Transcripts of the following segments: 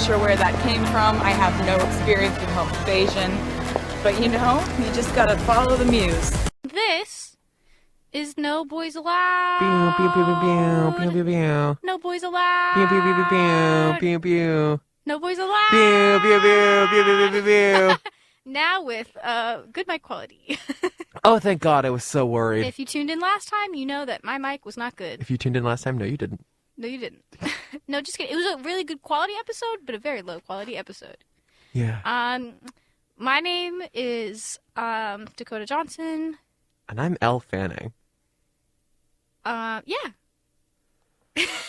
sure where that came from. I have no experience with home invasion. But you just gotta follow the muse. This is No Boys Allowed. Pew, pew, pew, pew, pew, pew, pew. No Boys Allowed. Pew, pew, pew, pew, pew, pew, pew. No Boys Allowed. Pew, pew, pew, pew, pew, pew, pew. Now with good mic quality. Oh, thank God. I was so worried. If you tuned in last time, you know that my mic was not good. If you tuned in last time, no, you didn't. No, you didn't. No, just kidding. It was a really good quality episode, but a very low quality episode. Yeah. My name is Dakota Johnson. And I'm Elle Fanning. Yeah.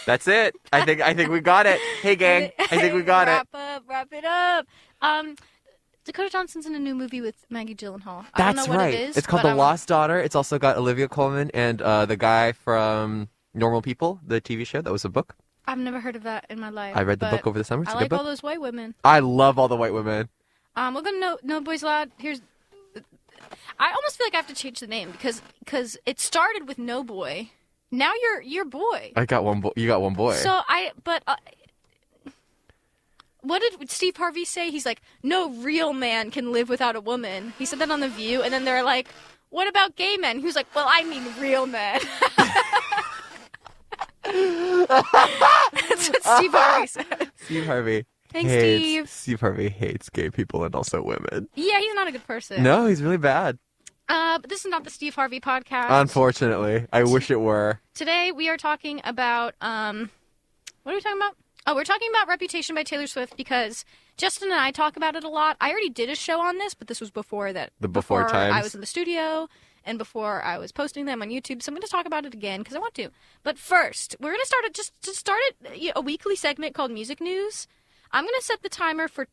That's it. I think we got it. Hey, gang. I think we got it. Wrap it up. Dakota Johnson's in a new movie with Maggie Gyllenhaal. I That's don't know right. what it is. It's called The Lost Daughter. It's also got Olivia Colman and the guy from Normal People, the TV show. That was a book. I've never heard of that in my life. I read the book over the summer. It's I a good like book. all those white women. I love all the white women. We're gonna No Boys Allowed. I almost feel like I have to change the name because it started with No Boy. Now you're boy. I got one boy. You got one boy. What did Steve Harvey say? He's like, no real man can live without a woman. He said that on The View, and then they're like, what about gay men? He was like, well, I mean real men. That's what Steve Harvey said. Steve Harvey. Thanks, Steve. Steve Harvey hates gay people and also women. Yeah, he's not a good person. No, he's really bad. But this is not the Steve Harvey podcast. Unfortunately. I wish it were. Today we are talking about, what are we talking about? Oh, we're talking about Reputation by Taylor Swift because Justin and I talk about it a lot. I already did a show on this, but this was before that. Before times. I was in the studio and before I was posting them on YouTube, so I'm going to talk about it again because I want to. But first, we're going to start a weekly segment called Music News. I'm going to set the timer for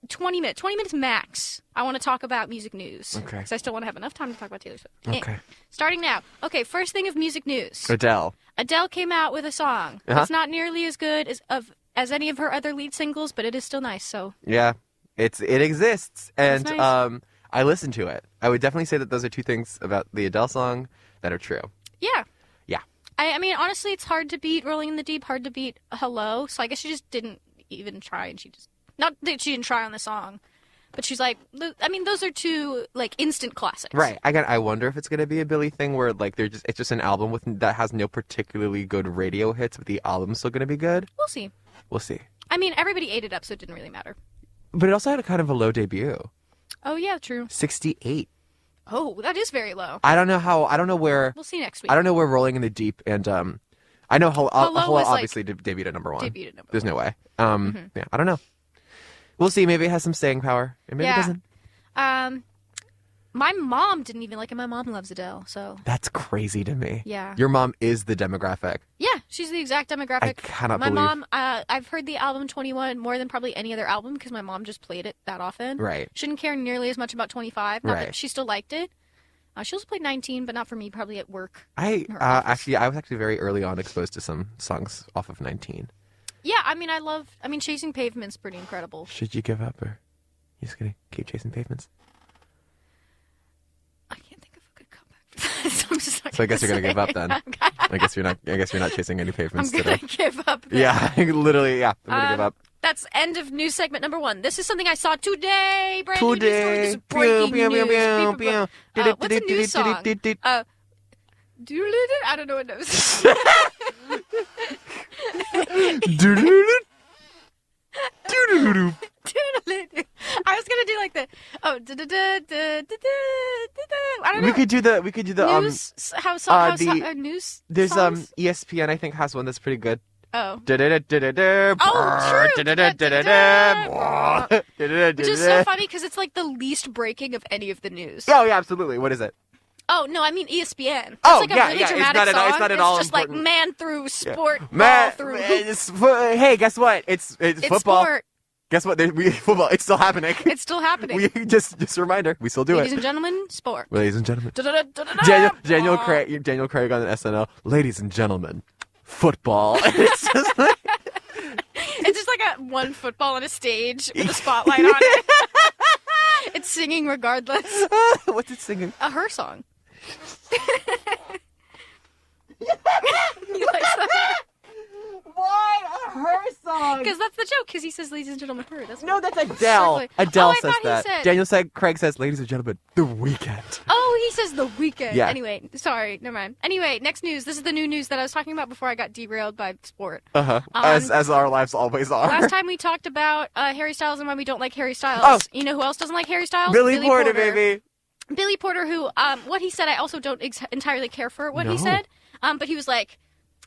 20 minutes max. I want to talk about music news. Okay. Because I still want to have enough time to talk about Taylor Swift. Okay. Starting now. Okay, first thing of music news. Adele. Adele came out with a song. Uh-huh. It's not nearly as good as any of her other lead singles, but it is still nice. So Yeah. It exists. And It's nice. I listened to it. I would definitely say that those are two things about the Adele song that are true. yeah. Yeah. I mean, honestly, it's hard to beat Rolling in the Deep, hard to beat Hello. So I guess she just didn't even try, and not that she didn't try on the song, but she's like, I mean, those are two like instant classics. Right. I wonder if it's gonna be a Billie thing where like it's just an album that has no particularly good radio hits, but the album's still gonna be good. We'll see. We'll see. I mean, everybody ate it up, so it didn't really matter. But it also had a kind of a low debut. Oh yeah, true. 68. Oh, that is very low. I don't know where. We'll see next week. I don't know where Rolling in the Deep and I know Hello was, obviously debuted at number one. Debuted at number There's one. no way. Yeah, I don't know. We'll see. Maybe it has some staying power. And maybe it doesn't. My mom didn't even like it. My mom loves Adele, so That's crazy to me. yeah. Your mom is the demographic. Yeah, she's the exact demographic. I cannot my believe. mom, I've heard the album 21 more than probably any other album because my mom just played it that often. Right. Shouldn't care nearly as much about 25. Not Right. that she still liked it. She also played 19, but not for me, probably at work. I Her office. I was actually very early on exposed to some songs off of 19. Yeah, I mean, Chasing Pavement's pretty incredible. Should you give up or you just gonna keep chasing pavements? I can't think of a good comeback for that, so I'm just not So I guess you're gonna give up then. I guess you're not chasing any I'm pavements gonna today. give up. Then. Yeah, literally. Yeah, I'm gonna give up. That's end of news segment number 1. This is something I saw today. Brand new news story. Today. This is breaking Pew, pew, news. pew, People- pew. what's a new song? I don't know what it is. I was gonna do like the I don't know. We could do the news. News. There's songs? ESPN I think has one that's pretty good. Oh. Which Which is so funny because it's like the least breaking of any of the news. Oh yeah, absolutely. What is it? Oh no, I mean ESPN. It's Oh, like a yeah, really yeah, it's dramatic not at all- song. it's not at all just like important. man through sport, ball Man, through hoop. hey, guess what? It's football. Sport. Guess what? Football. It's still happening. It's still happening. Just a reminder. We still do Ladies it. and gentlemen, sport. Ladies and gentlemen. Da-da-da-da-da-da. Daniel Craig on SNL. Ladies and gentlemen, football. It's just like, It's just like a one football on a stage with a spotlight on it. It's singing regardless. what's it singing? A her song. You like that? Why her song? Because that's the joke. Because he says, "Ladies and gentlemen, her." That's No, that's Adele. Circling. Adele I says thought he that. said- Daniel said, Craig says, "Ladies and gentlemen, The Weeknd." Oh, he says The Weeknd. Yeah. Anyway, sorry, never mind. Anyway, next news. This is the new news that I was talking about before I got derailed by sport. As our lives always are. Last time we talked about Harry Styles and why we don't like Harry Styles. Oh. You know who else doesn't like Harry Styles? Billy Porter, baby. Billy Porter, who, what he said, I also don't entirely care for what he No. said. But he was like,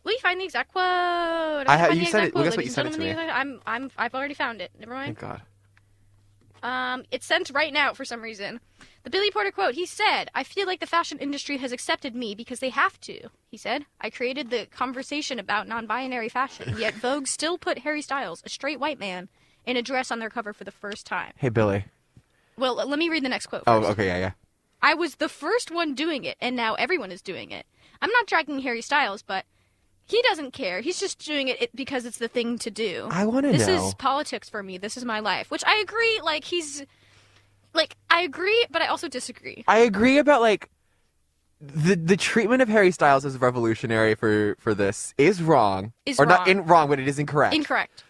will you find the exact quote? You said it. Well, guess what you sent it to me. I've already found it. Never mind. Thank God. It's sent right now for some reason. The Billy Porter quote, he said, "I feel like the fashion industry has accepted me because they have to." He said, "I created the conversation about non-binary fashion, yet Vogue still put Harry Styles, a straight white man, in a dress on their cover for the first time." Hey, Billy. Well, let me read the next quote Oh, first. okay, yeah. "I was the first one doing it, and now everyone is doing it. I'm not dragging Harry Styles, but he doesn't care. He's just doing it because it's the thing to do. I want to know. This is politics for me. This is my life." Which I agree, I agree, but I also disagree. I agree about, like, the treatment of Harry Styles as revolutionary for this is wrong. Not wrong, but it is incorrect. Incorrect.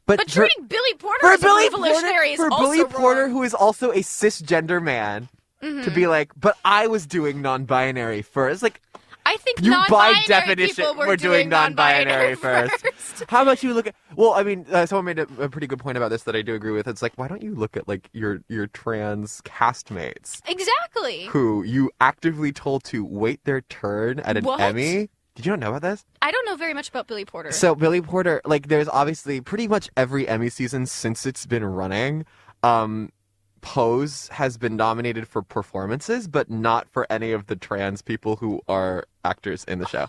But treating Billy Porter as a revolutionary is also for Billy Porter, wrong. who is also a cisgender man, to be like, but I was doing non-binary first. Like, I think you by non-binary definition people were doing non-binary first. How about you look at? Well, I mean, someone made a pretty good point about this that I do agree with. It's like, why don't you look at like your trans castmates Exactly. who you actively told to wait their turn at an What? Emmy? Did you not know about this? I don't know very much about Billy Porter. So Billy Porter, like, there's obviously pretty much every Emmy season since it's been running. Pose has been nominated for performances, but not for any of the trans people who are actors in the show.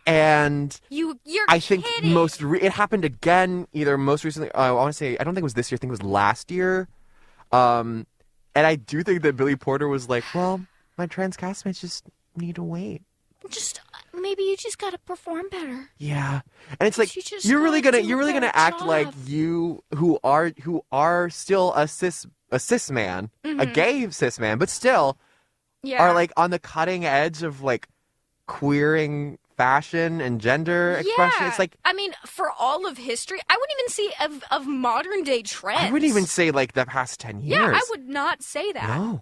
And you're I think kidding. it happened again, either most recently. I want to say, I don't think it was this year. I think it was last year. And I do think that Billy Porter was like, well, my trans castmates just need to wait. Maybe you just gotta perform better. Yeah, and it's like You just you're really gotta gonna do you're really a gonna better act job. like you who are still a cis man, a gay cis man, but still Yeah. are like on the cutting edge of like queering fashion and gender expression. Yeah. It's like, I mean, for all of history, I wouldn't even see of modern day trends. I wouldn't even say like the past 10 years. Yeah, I would not say that. No.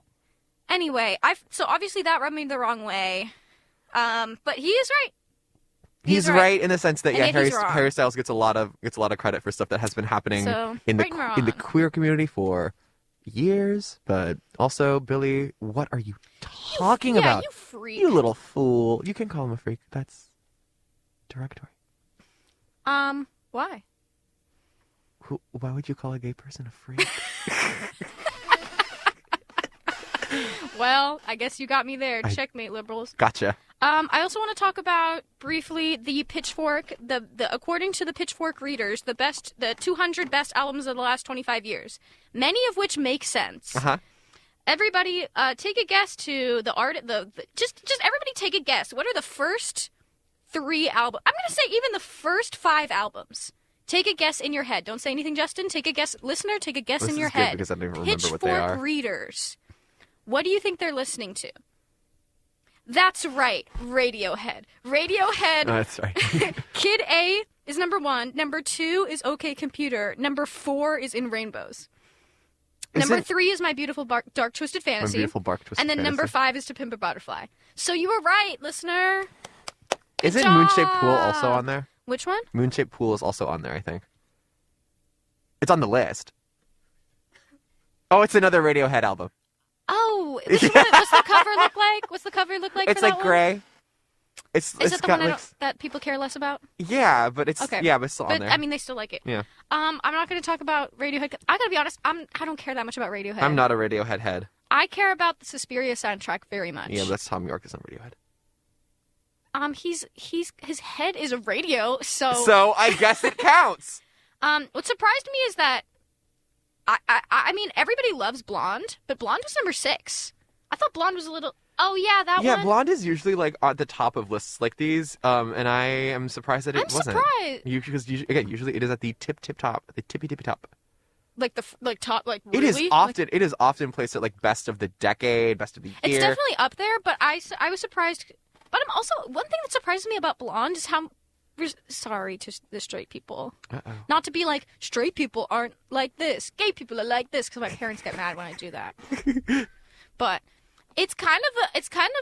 Anyway, so obviously that rubbed me the wrong way. But he is right. He's right in the sense that And yeah, yet he's wrong. Harry Styles gets a lot of credit for stuff that has been happening So, in the right and in the wrong. queer community for years. But also, Billy, what are you talking about? You freak. You little fool. You can call him a freak. That's derogatory. Why? Why would you call a gay person a freak? Well, I guess you got me there. I- Checkmate, liberals. Gotcha. I also want to talk about briefly the Pitchfork, the according to the Pitchfork readers, the 200 best albums of the last 25 years, many of which make sense. Uh-huh. Everybody, take a guess to just everybody take a guess. What are the first 3 albums? I'm gonna say even the first 5 albums. Take a guess in your head. Don't say anything, Justin. Take a guess, listener. Take a guess This in your is good head. because I don't even remember Pitchfork what they are. readers. What do you think they're listening to? That's right, Radiohead. Radiohead. That's right. Kid A is number 1. Number 2 is OK Computer. Number 4 is In Rainbows. Number 3 is My Beautiful Dark Twisted My Fantasy. beautiful bark twisted And then number fantasy. 5 is To Pimp a Butterfly. So you were right, listener. Isn't job. Moonshaped Pool also on there? Which one? Moonshaped Pool is also on there, I think. It's on the list. Oh, it's another Radiohead album. Oh, what's the cover look like? What's the cover look like? It's for like that one? gray. It's Is it the got one like that people care less about? yeah, but it's Okay. yeah, but it's still on But there. I mean, they still like it. Yeah. I'm not going to talk about Radiohead. 'Cause I gotta be honest. I don't care that much about Radiohead. I'm not a Radiohead head. I care about the Suspiria soundtrack very much. Yeah, but that's Tom York is on Radiohead. His head is a radio, so. So I guess it counts. What surprised me is that. I mean, everybody loves Blonde, but Blonde was number 6. I thought Blonde was a little. Oh yeah, that Yeah, one. Blonde is usually like at the top of lists like these, and I am surprised that it I'm wasn't. surprised. Because usually it is at the tippy top. Like the top, like It really. is often placed at like best of the decade, best of the year. It's definitely up there, but I was surprised. But I'm also one thing that surprises me about Blonde is how sorry to the straight people. Uh-oh. Not to be like, straight people aren't like this, gay people are like this, because my parents get mad when I do that. But it's kind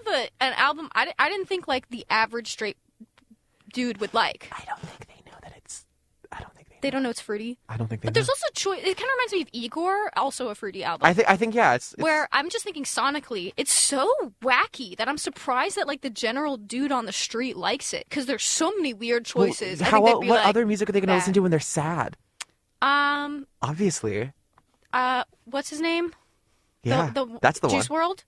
of an album I didn't think like the average straight dude would like. I don't think they know that it's. I don't think They don't know it's fruity. I don't think they. But there's also choice. It kind of reminds me of Igor, also a fruity album. I think yeah. It's where I'm just thinking sonically, it's so wacky that I'm surprised that like the general dude on the street likes it because there's so many weird choices. Well, what other music are they going to listen to when they're sad? Obviously. Obviously. What's his name? Yeah, that's the Juice one. WRLD?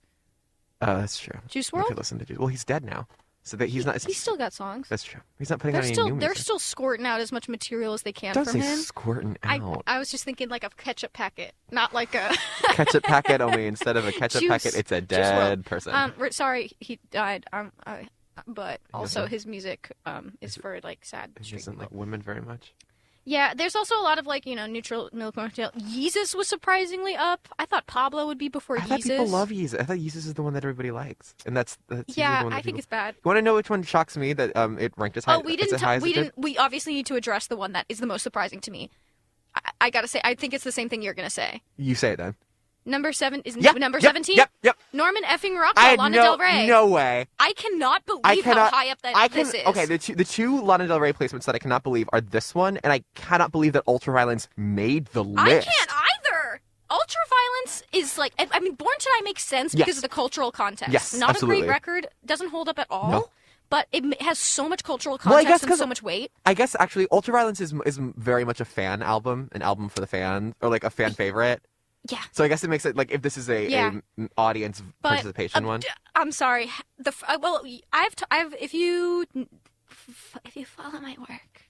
Oh, that's true. Juice You WRLD? could listen to Juice. Well, he's dead now, so that he's not. He's still got songs. That's true. He's not putting out any new music. They're still squirting out as much material as they can Don't from say him. squirting out. I was just thinking like a ketchup packet, not like a Ketchup packet only. Instead of a ketchup packet, it's a dead person. Sorry, he died. But also his music is for like sad He street doesn't people. like women very much. Yeah, there's also a lot of like neutral milk cocktail. Yeezus was surprisingly up. I thought Pablo would be before I thought Yeezus. people love Yeezus. I thought Yeezus is the one that everybody likes, and that's usually Yeah, the one that I think people... it's bad. You want to know which one shocks me that it ranked as high? Oh, we didn't. as high as it did? We obviously need to address the one that is the most surprising to me. I gotta say, I think it's the same thing you're gonna say. You say it then. Number 7 is Yep, number yep, 17. Yep. Norman effing I Rockwell, had Lana Del Rey. no way. I cannot believe how high up this is. Okay, the two Lana Del Rey placements that I cannot believe are this one, and I cannot believe that Ultraviolence made the list. I can't either. Ultraviolence is like, I mean, Born to Die makes sense because of the cultural context. Yes, Not absolutely. a great record, doesn't hold up at all. No. But it has so much cultural Well, I context guess and so much weight. I guess actually Ultraviolence is very much a fan album, an album for the fan, or like a fan favorite. Yeah. So I guess it makes it like if this is a audience participation one. I'm sorry. Well, if you follow my work,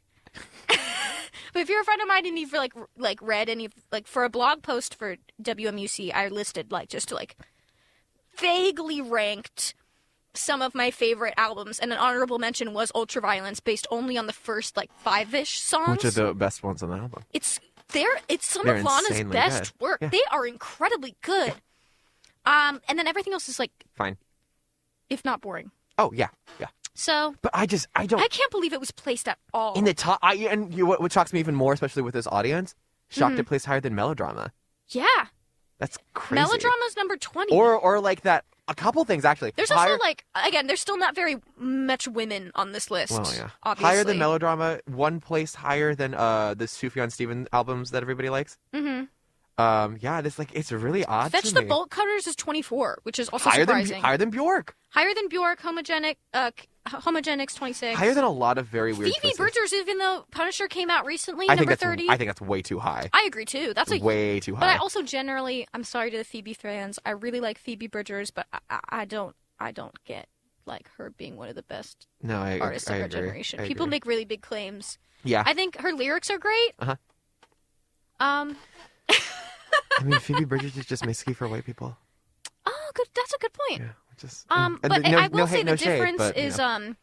but if you're a friend of mine and you've like read any like for a blog post for WMUC, I listed like just like vaguely ranked some of my favorite albums, and an honorable mention was Ultraviolence, based only on the first like 5-ish songs. Which are the best ones on the album? It's some They're of Lana's insanely best good. work. Yeah. They are incredibly good. And then everything else is like Fine. if not boring. Oh yeah. So But I don't. I can't believe it was placed at all. In the top, what shocks me even more, especially with this audience, shocked it placed higher than Melodrama. Yeah. That's crazy. Melodrama's number 20. Or like that. A couple things actually. There's also like again, there's still not very much women on this list. Well, yeah. Obviously. Higher than Melodrama, one place higher than the Sufjan Stevens albums that everybody likes. Mm-hmm. Yeah, it's really odd. Fetch to the me. Bolt Cutters is 24, which is also higher surprising. higher than Bjork. Higher than Bjork, Homogenics 26. Higher than a lot of very weird. Phoebe choices. Bridgers, even though Punisher came out recently, I think number 30. I think that's way too high. I agree too. That's way too high. But I also generally, I'm sorry to the Phoebe fans. I really like Phoebe Bridgers, but I don't get like her being one of the best artists of her generation. People make really big claims. Yeah. I think her lyrics are great. Uh-huh. I mean, Phoebe Bridgers is just Misky for white people. Oh, good. That's a good point. Yeah, just. But I will say the difference is you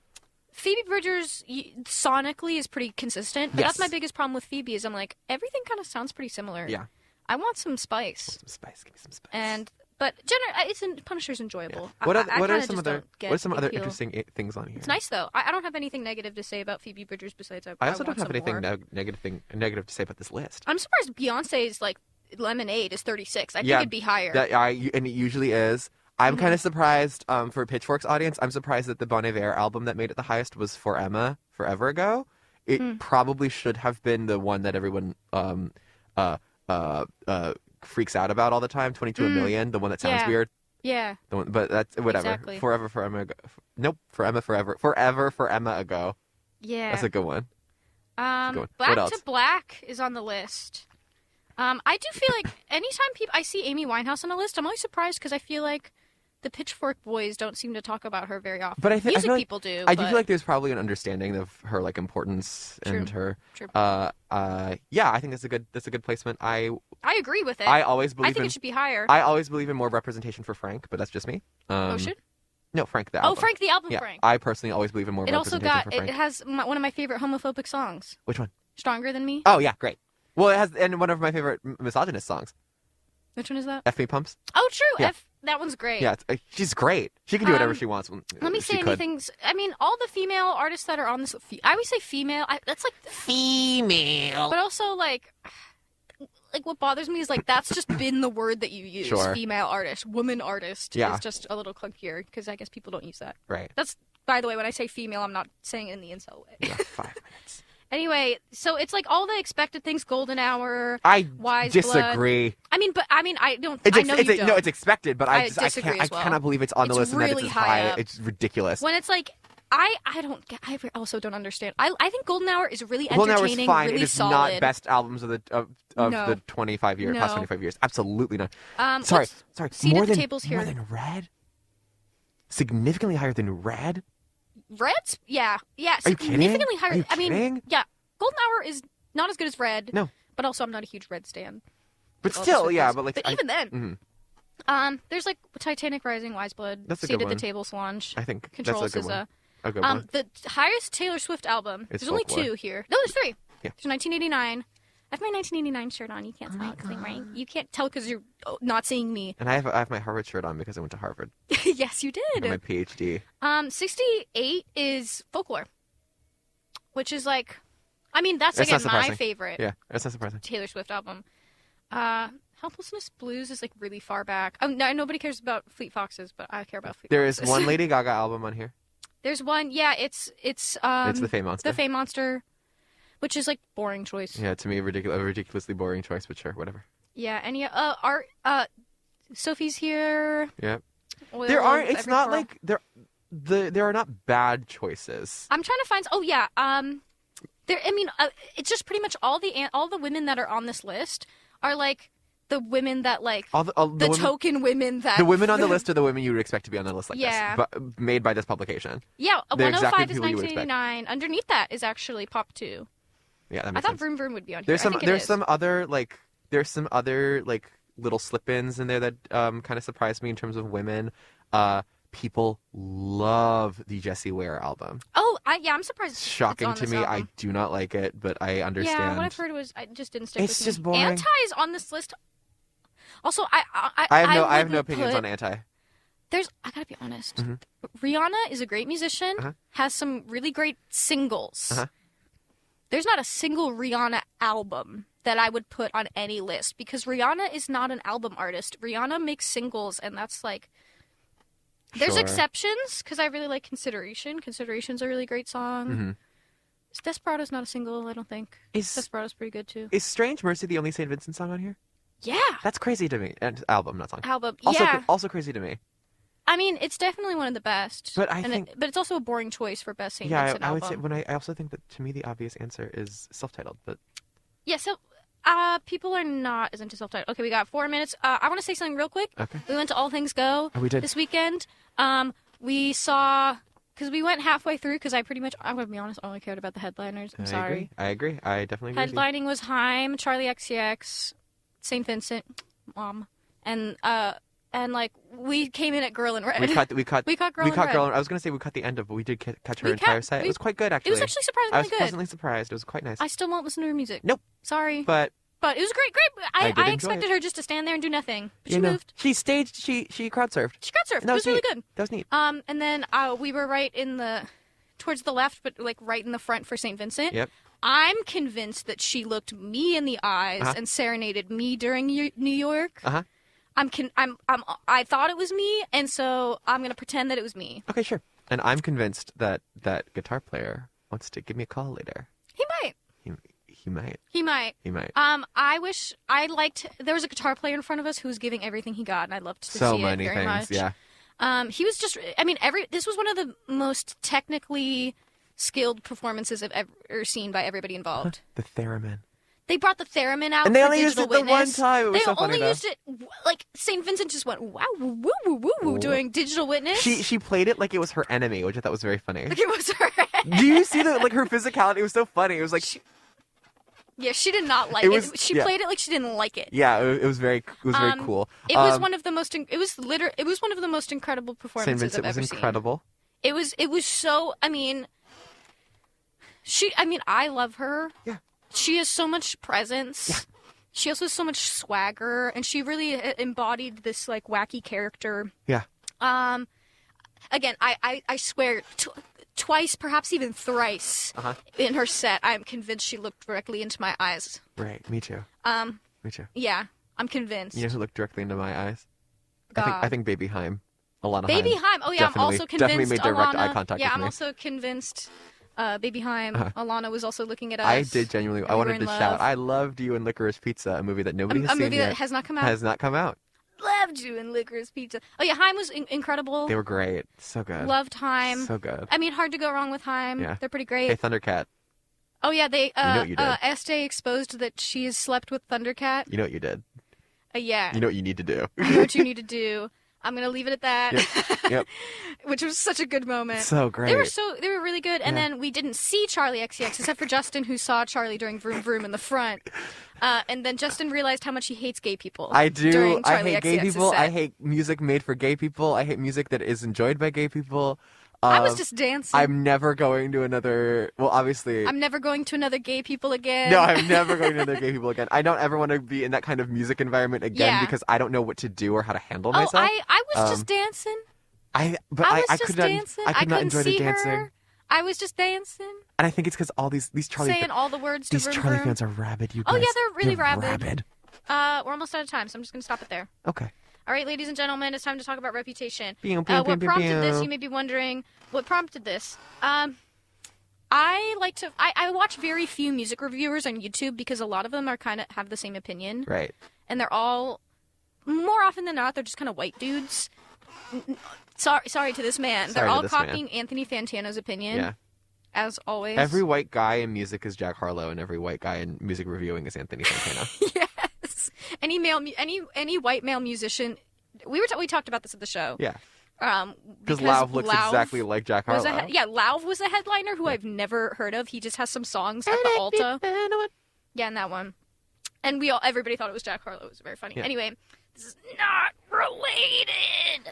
Phoebe Bridgers sonically is pretty consistent, but Yes. that's my biggest problem with Phoebe is I'm like everything kind of sounds pretty similar. Yeah. I want some spice. Some spice. Give me some spice. But Punisher's enjoyable. What I are kinda some just other don't get what are some the other appeal. interesting things on here? It's nice though. I don't have anything negative to say about Phoebe Bridgers besides I also don't want have some anything more. negative to say about this list. I'm surprised Beyonce's like Lemonade is 36. I think it'd be higher. And it usually is. I'm kind of surprised for Pitchfork's audience. I'm surprised that the Bon Iver album that made it the highest was For Emma forever ago. It probably should have been the one that everyone freaks out about all the time. 22 a Million, the one that sounds weird. Yeah. The one, but that's whatever. Exactly. Forever for Emma ago. Nope. For Emma forever. Forever for Emma ago. Yeah. That's a good one. Good one. Back What else? to Black is on the list. I do feel like anytime I see Amy Winehouse on a list, I'm always surprised because I feel like the Pitchfork boys don't seem to talk about her very often. But I Music feel like, people do. I do feel like there's probably an understanding of her like importance and her. True. Yeah, I think that's a good placement. I agree with it. I always believe I think in, it should be higher. I always believe in more representation for Frank, but that's just me. Ocean? No, Frank the album. Oh, Frank the album. Yeah, Frank. I personally always believe in more It also representation got. for Frank. It has one of my favorite homophobic songs. Which one? Stronger Than Me. Oh yeah, great. Well, it has and one of my favorite misogynist songs. Which one is that? F Me Pumps. Oh, true. Yeah. That one's great. Yeah, she's great. She can do whatever she wants. Let me say anything. I mean, all the female artists that are on this. I always say female. That's like female. But also like what bothers me is like that's just been the word that you use. Sure. Female artist, woman artist Yeah. is just a little clunkier because I guess people don't use that. Right. That's, by the way, when I say female, I'm not saying it in the incel way. Yeah, 5 minutes. Anyway, so it's like all the expected things: Golden Hour. I Wise disagree. Blood. I don't. It's I know you don't. No, it's expected, but I disagree can't. as well. I cannot believe it's on the It's list and that really it's high high. up. It's ridiculous. When it's like. I also don't understand. I think Golden Hour is really Golden Hour is entertaining, fine. really It is solid. not best albums of the No. 25 years, past No. 25 years. Absolutely not. Sorry. Seat more at the than tables here. more than Red. Significantly higher than Red. Red's, yeah, Are you kidding? significantly higher. Are you I mean, kidding? yeah, Golden Hour is not as good as Red. No. But also, I'm not a huge Red stan. But All still, this yeah. with But like, this. Even then, there's like Titanic Rising, Wise Blood, That's a Seat good at the one. Table, Solange. I think Control that's a good SZA. one. A good one. The highest Taylor Swift album. It's There's only Folklore. 2 here. No, there's 3. Yeah. There's 1989. I have my 1989 shirt on. You can't tell because I'm wearing. You can't tell because you're not seeing me. And I have my Harvard shirt on because I went to Harvard. Yes, you I got my did. PhD. 68 is Folklore, which is like, I mean, that's That's again not surprising. my favorite Yeah, that's not surprising. Taylor Swift album. Helplessness Blues is like really far back. Oh, no, nobody cares about Fleet Foxes, but I care about Fleet There is Foxes. one Lady Gaga album on here. There's one. Yeah, it's It's the Fame Monster. The Fame Monster, which is like boring choice. Yeah, to me, a ridiculously boring choice, but sure, whatever. Yeah, and yeah, art. Sophie's here. Yeah. Oil There aren't. of It's Every not Pearl. like there are not bad choices. I'm trying to find. Oh yeah. There. I mean, it's just pretty much all the women that are on this list are like the women that like All the women, token women that the women on the list are the women you would expect to be on the list like Yeah. this, but made by this publication. Yeah, They're 105 exactly is people you would expect. 1989. Underneath that is actually Pop 2. Yeah, that I makes thought sense. Vroom Vroom would be on here. There's I some think it there's is. some other like little slip-ins in there that kind of surprised me in terms of women. People love the Jessie Ware album. Oh, I'm surprised. It's shocking it's on to this me. I album. do not like it, but I understand. Yeah, what I've heard was I just didn't stick It's with just me. boring. Anti is on this list. Also, I I have no wouldn't opinions put- on Anti. I gotta be honest. Mm-hmm. Rihanna is a great musician. Uh-huh. Has some really great singles. Uh-huh. There's not a single Rihanna album that I would put on any list because Rihanna is not an album artist. Rihanna makes singles, and that's like. There's Sure. exceptions because I really like Consideration. Consideration's a really great song. Mm-hmm. Desperado's not a single, I don't think. Is Desperado's pretty good too. is Strange Mercy the only St. Vincent song on here? Yeah, That's crazy to me. And album, not song. album. Also, Yeah, also crazy to me. I mean it's definitely one of the best. But I And think- but it's also a boring choice for best Saint Yeah, Vincent I would album. say I also think that to me the obvious answer is self-titled, but Yeah, so people are not as into self-titled. Okay, we got 4 minutes. I want to say something real quick. okay. We went to All Things Go Oh, we did. this weekend. We saw because we went halfway through because I'm gonna be honest, I only cared about the headliners. I'm sorry. I agree. I definitely agree. with you. Headlining was Haim, Charlie XCX, Saint Vincent, Mom, and like we came in at Girl in Red. We cut Girl We cut Girl we in cut Red. Girl. I was gonna say we cut the end of, but we did catch her We entire cut- set. we- It was quite good, actually. It was actually I surprisingly was good. pleasantly surprised. It was quite nice. I still won't listen to her music. Nope. Sorry. But But it was great. I I did enjoy expected it. her just to stand there and do nothing. But you she know, moved. she staged. She crowd surfed. She got surfed. And It was really neat. good. That was neat. And then we were right towards the left, but like right in the front for St. Vincent. Yep. I'm convinced that she looked me in the eyes Uh-huh. and serenaded me during New York. Uh huh. I thought it was me, and so I'm gonna pretend that it was me. Okay, sure. And I'm convinced that that guitar player wants to give me a call later. He might. He might. He might. He might. I wish I liked. There was a guitar player in front of us who was giving everything he got, and I loved to So see many it very things. much. Yeah. He was just. I mean, this was one of the most technically skilled performances I've ever seen by everybody involved. The theremin. They brought the theremin out And they for only used Digital it the one Witness. time. It was They so funny, only though. used it like St. Vincent just went wow woo woo woo woo woo doing Digital Witness. She played it like it was her enemy, which I thought was very funny. Like it was her. Do you see her physicality? It was so funny. It was like Yeah, she did not like It it. was- She yeah. played it like she didn't like it. yeah, it was very cool. It was one of the most. It was one of the most incredible St. performances Vincent I've was ever incredible. seen. It was so. I mean, I love her. Yeah. She has so much presence. Yeah. She also has so much swagger, and she really embodied this like wacky character. Yeah. Again, I swear, twice, perhaps even thrice, in her set, I'm convinced she looked directly into my eyes. Right. Me too. Me too. Yeah, I'm convinced. You know who looked directly into my eyes? God. I think Baby Haim. Alana Baby Haim. Haim. Oh yeah, I'm also convinced. Definitely made direct Alana, eye contact yeah, with I'm me. also convinced. Baby Haim. Alana was also looking at us. I did genuinely. I We were wanted in to love. shout. I loved you in Licorice Pizza, a movie that nobody has A seen movie yet. that has not come out. Has not come out. Loved you in Licorice Pizza. Oh yeah, Haim was incredible. They were great. So good. Loved Haim. So good. I mean, hard to go wrong with Haim. Yeah. They're pretty great. Hey, Thundercat. Oh yeah, they. You know what you did. Estee exposed that she has slept with Thundercat. You know what you did. Yeah. You know what you need to do. You know what you need to do. I'm gonna leave it at that. Yep. Which was such a good moment. So great. They were really good. And then we didn't see Charlie XCX except for Justin, who saw Charlie during Vroom Vroom in the front. And then Justin realized how much he hates gay people. I do. During I Charlie hate gay XCX's people. set. I hate music made for gay people. I hate music that is enjoyed by gay people. I was just dancing. I'm never going to another. Well, obviously. I'm never going to another gay people again. No, I'm never going to another gay people again. I don't ever want to be in that kind of music environment again Yeah. because I don't know what to do or how to handle Oh, myself. I was just dancing. I was I just could not. dancing. I could not couldn't enjoy the see dancing. her. I was just dancing, And I think it's because all these Charlie saying all the words to these Vroom Charlie Vroom. fans are rabid. You Oh, guys. yeah, they're really rabid. rabid. We're almost out of time, so I'm just going to stop it there. Okay. All right, ladies and gentlemen, it's time to talk about Reputation. Pew, pew, What pew, pew, prompted this, pew. you may be wondering, what prompted this? I watch very few music reviewers on YouTube because a lot of them are kind of have the same opinion. Right. And they're all, more often than not, they're just kind of white dudes. Sorry to this man. Sorry They're to all this copying Anthony Fantano's opinion, Yeah. as always. Every white guy in music is Jack Harlow, and every white guy in music reviewing is Anthony Fantano. Yes. Any white male musician. We talked about this at the show. Yeah. Because Lauv looks Lauv exactly like Jack was Harlow. Lauv was a headliner who I've never heard of. He just has some songs at the Alta. Yeah, in that one. And everybody thought it was Jack Harlow. It was very funny. Yeah. Anyway, this is not related.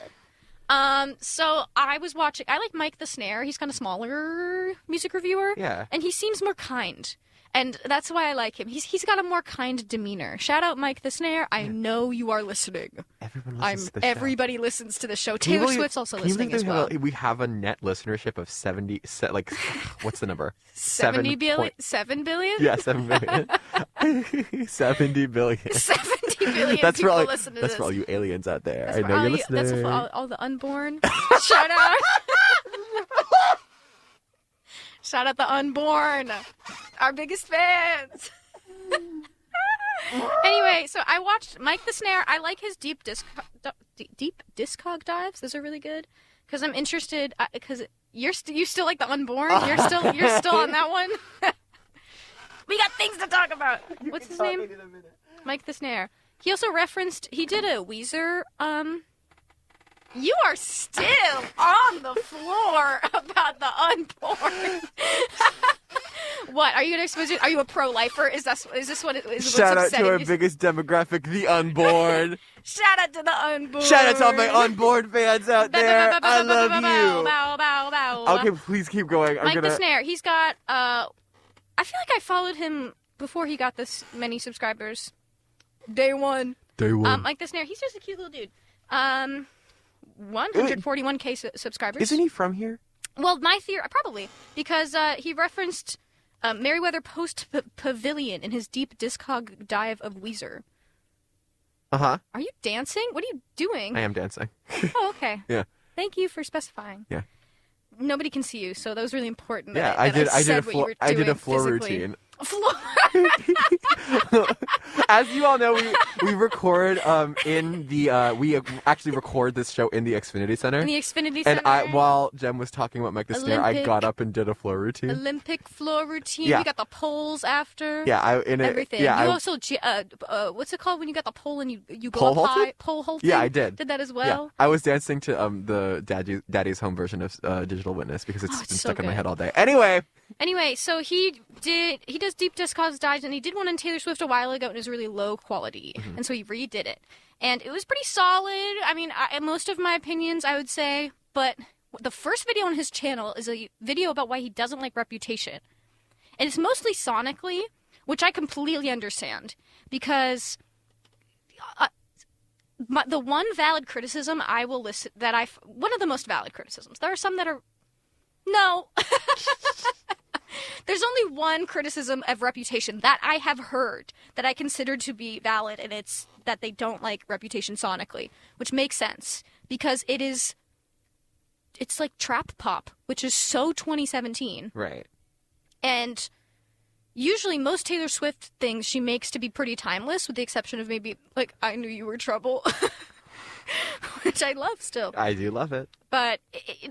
So I was watching. I like Mic The Snare. He's kind of smaller music reviewer. Yeah. And he seems more kind. And that's why I like him. He's got a more kind demeanor. Shout out Mic The Snare. I know you are listening. Everyone listens to the show. Everybody listens to the show. Can you Taylor believe- Swift's also can you listening believe as well. we have a net listenership of 70, what's the number? 70 billion? 7 billion? Yeah, 7 billion. 70 billion. 70 billion That's people for all, listen to that's this. for all you aliens out there. That's I for know all you're you- listening. That's for all the unborn. Shout out. Shout out the unborn. Our biggest fans. Anyway, so I watched Mic The Snare. I like his deep discog dives. Those are really good because I'm interested. Because you still like the unborn. You're still on that one. We got things to talk about. What's his name? Mic The Snare. He also referenced. He did a Weezer. You are still on the floor about the unborn. What are you gonna expose it? Are you a pro-lifer? Is this what it is? Shout out what's to our upsetting you? biggest demographic, the unborn. Shout out to the unborn. Shout out to all my unborn fans out there. I love you. Bow, bow, bow. Okay, please keep going. Mic The Snare. He's got. I feel like I followed him before he got this many subscribers. Day one. Mic The Snare. He's just a cute little dude. 141K subscribers. Isn't he from here? Well, my theory, probably, because he referenced Merriweather Post Pavilion in his deep discog dive of Weezer. Uh-huh. Are you dancing? What are you doing? I am dancing. Oh, okay. Yeah. Thank you for specifying. Yeah. Nobody can see you, so that was really important. Yeah, that I did said a what you were I did a doing floor physically. routine. Floor. As you all know, we record we actually record this show in the Xfinity Center. In the Xfinity Center. And while Jem was talking about Mic The Snare, I Olympic- got up and did a floor routine. Olympic floor routine. Yeah. You got the poles after. Yeah, Everything. Yeah, you also, what's it called when you got the pole and you go Pole up high? halted? Pole halting? Yeah, I did. Did that as yeah. well? I was dancing to the Daddy's Home version of Digital Witness because it's Oh, it's been so stuck in my good. head all day. Anyway, so he does deep discos dives, and he did one in Taylor Swift a while ago, and it was really low quality, and so he redid it, and it was pretty solid. I mean, most of my opinions, I would say, but the first video on his channel is a video about why he doesn't like Reputation, and it's mostly sonically, which I completely understand, because the one valid criticism I will listen one of the most valid criticisms. There are some that are no. There's only one criticism of Reputation that I have heard that I consider to be valid, and it's that they don't like Reputation sonically, which makes sense because it's like trap pop, which is so 2017. Right. And usually most Taylor Swift things she makes to be pretty timeless, with the exception of maybe, like, I Knew You Were Trouble, which I love still. I do love it. But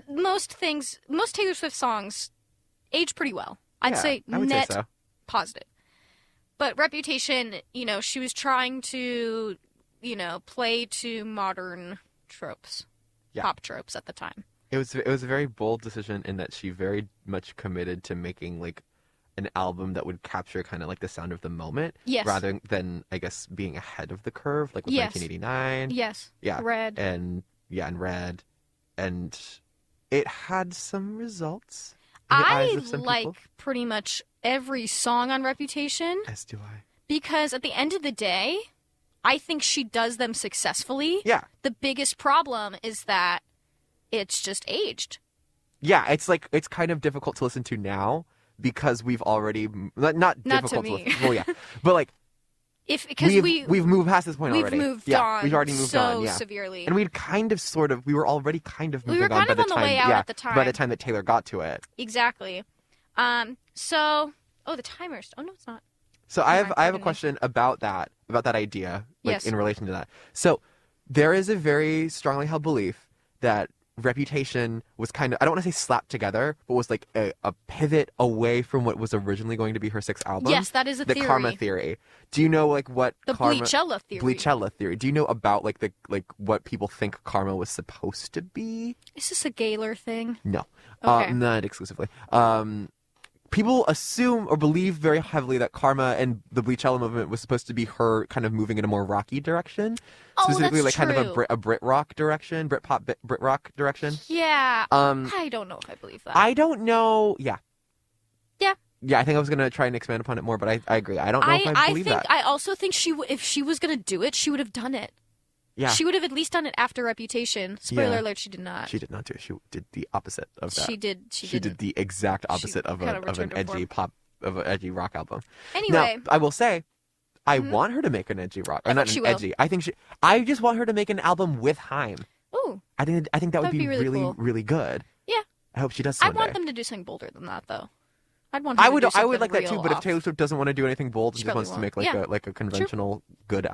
most Taylor Swift songs age pretty well. I'd say I would net say so. positive. But Reputation, she was trying to, play to modern tropes, pop tropes at the time. It was a very bold decision in that she very much committed to making like an album that would capture kind of like the sound of the moment, yes, rather than I guess being ahead of the curve, like with yes, 1989, yes, yeah, Red, and Red, and it had some results. I like pretty much every song on Reputation. As do I. Because at the end of the day, I think she does them successfully. Yeah. The biggest problem is that it's just aged. Yeah, it's kind of difficult to listen to now because we've already not difficult to listen. Well, yeah, but like we've moved past this point already. We've moved on. We've already moved on. Yeah, severely. And we'd kind of we were already kind of moving we were on kind of on the way out at the time. By the time that Taylor got to it. Exactly. The timers. Oh no, it's not. So I have a question about that idea, like yes, in relation to that. So there is a very strongly held belief that Reputation was kind of, I don't want to say slapped together, but was like a pivot away from what was originally going to be her sixth album. Yes, that is a theory. The Karma theory. Do you know like what the Bleachella theory? Bleachella theory. Do you know about like what people think Karma was supposed to be? Is this a Gaylor thing? No, okay. Not exclusively. People assume or believe very heavily that Karma and the Bleachella movement was supposed to be her kind of moving in a more rocky direction. Specifically, that's like true. kind of a Brit rock direction, Brit pop, Brit rock direction. Yeah. I don't know if I believe that. I don't know. Yeah. Yeah. Yeah, I think I was gonna try and expand upon it more, but I agree. I don't know if I believe that. I also think if she was gonna do it, she would have done it. Yeah. She would have at least done it after Reputation. Spoiler alert: she did not. She did not do it. She did the opposite of that. She did. She did the exact opposite of an edgy pop, of an edgy rock album. Anyway, now, I will say, I want her to make an edgy rock, or not an edgy. Will. I just want her to make an album with Haim. Ooh. I think that would be really cool. really good. Yeah. I hope she does. I want them to do something bolder than that, though. I would like that too, but if Taylor Swift doesn't want to do anything bold and just wants to make a conventionally good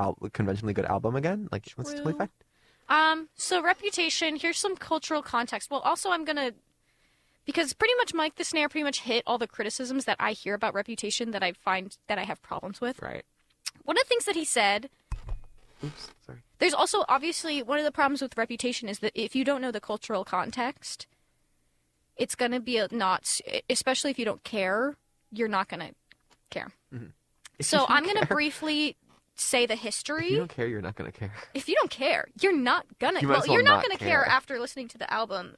album again, like that's totally fine. So Reputation, here's some cultural context. Well, also because pretty much Mic The Snare pretty much hit all the criticisms that I hear about Reputation that I find that I have problems with. Right. One of the things that he said... Oops, sorry. There's also, obviously, one of the problems with Reputation is that if you don't know the cultural context, it's going to be especially if you don't care, you're not going to care. Mm-hmm. So I'm going to briefly say the history. If you don't care, you're not going to care. If you don't care, you're not going to. You're not going to care after listening to the album,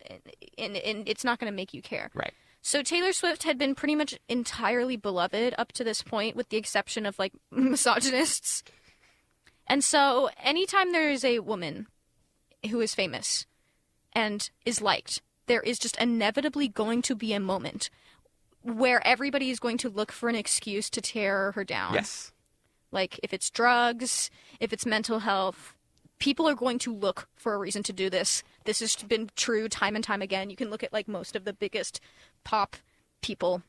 and it's not going to make you care. Right. So Taylor Swift had been pretty much entirely beloved up to this point, with the exception of, like, misogynists. And so anytime there is a woman who is famous and is liked, there is just inevitably going to be a moment where everybody is going to look for an excuse to tear her down. Yes. Like, if it's drugs, if it's mental health, people are going to look for a reason to do this. This has been true time and time again. You can look at, like, most of the biggest pop people.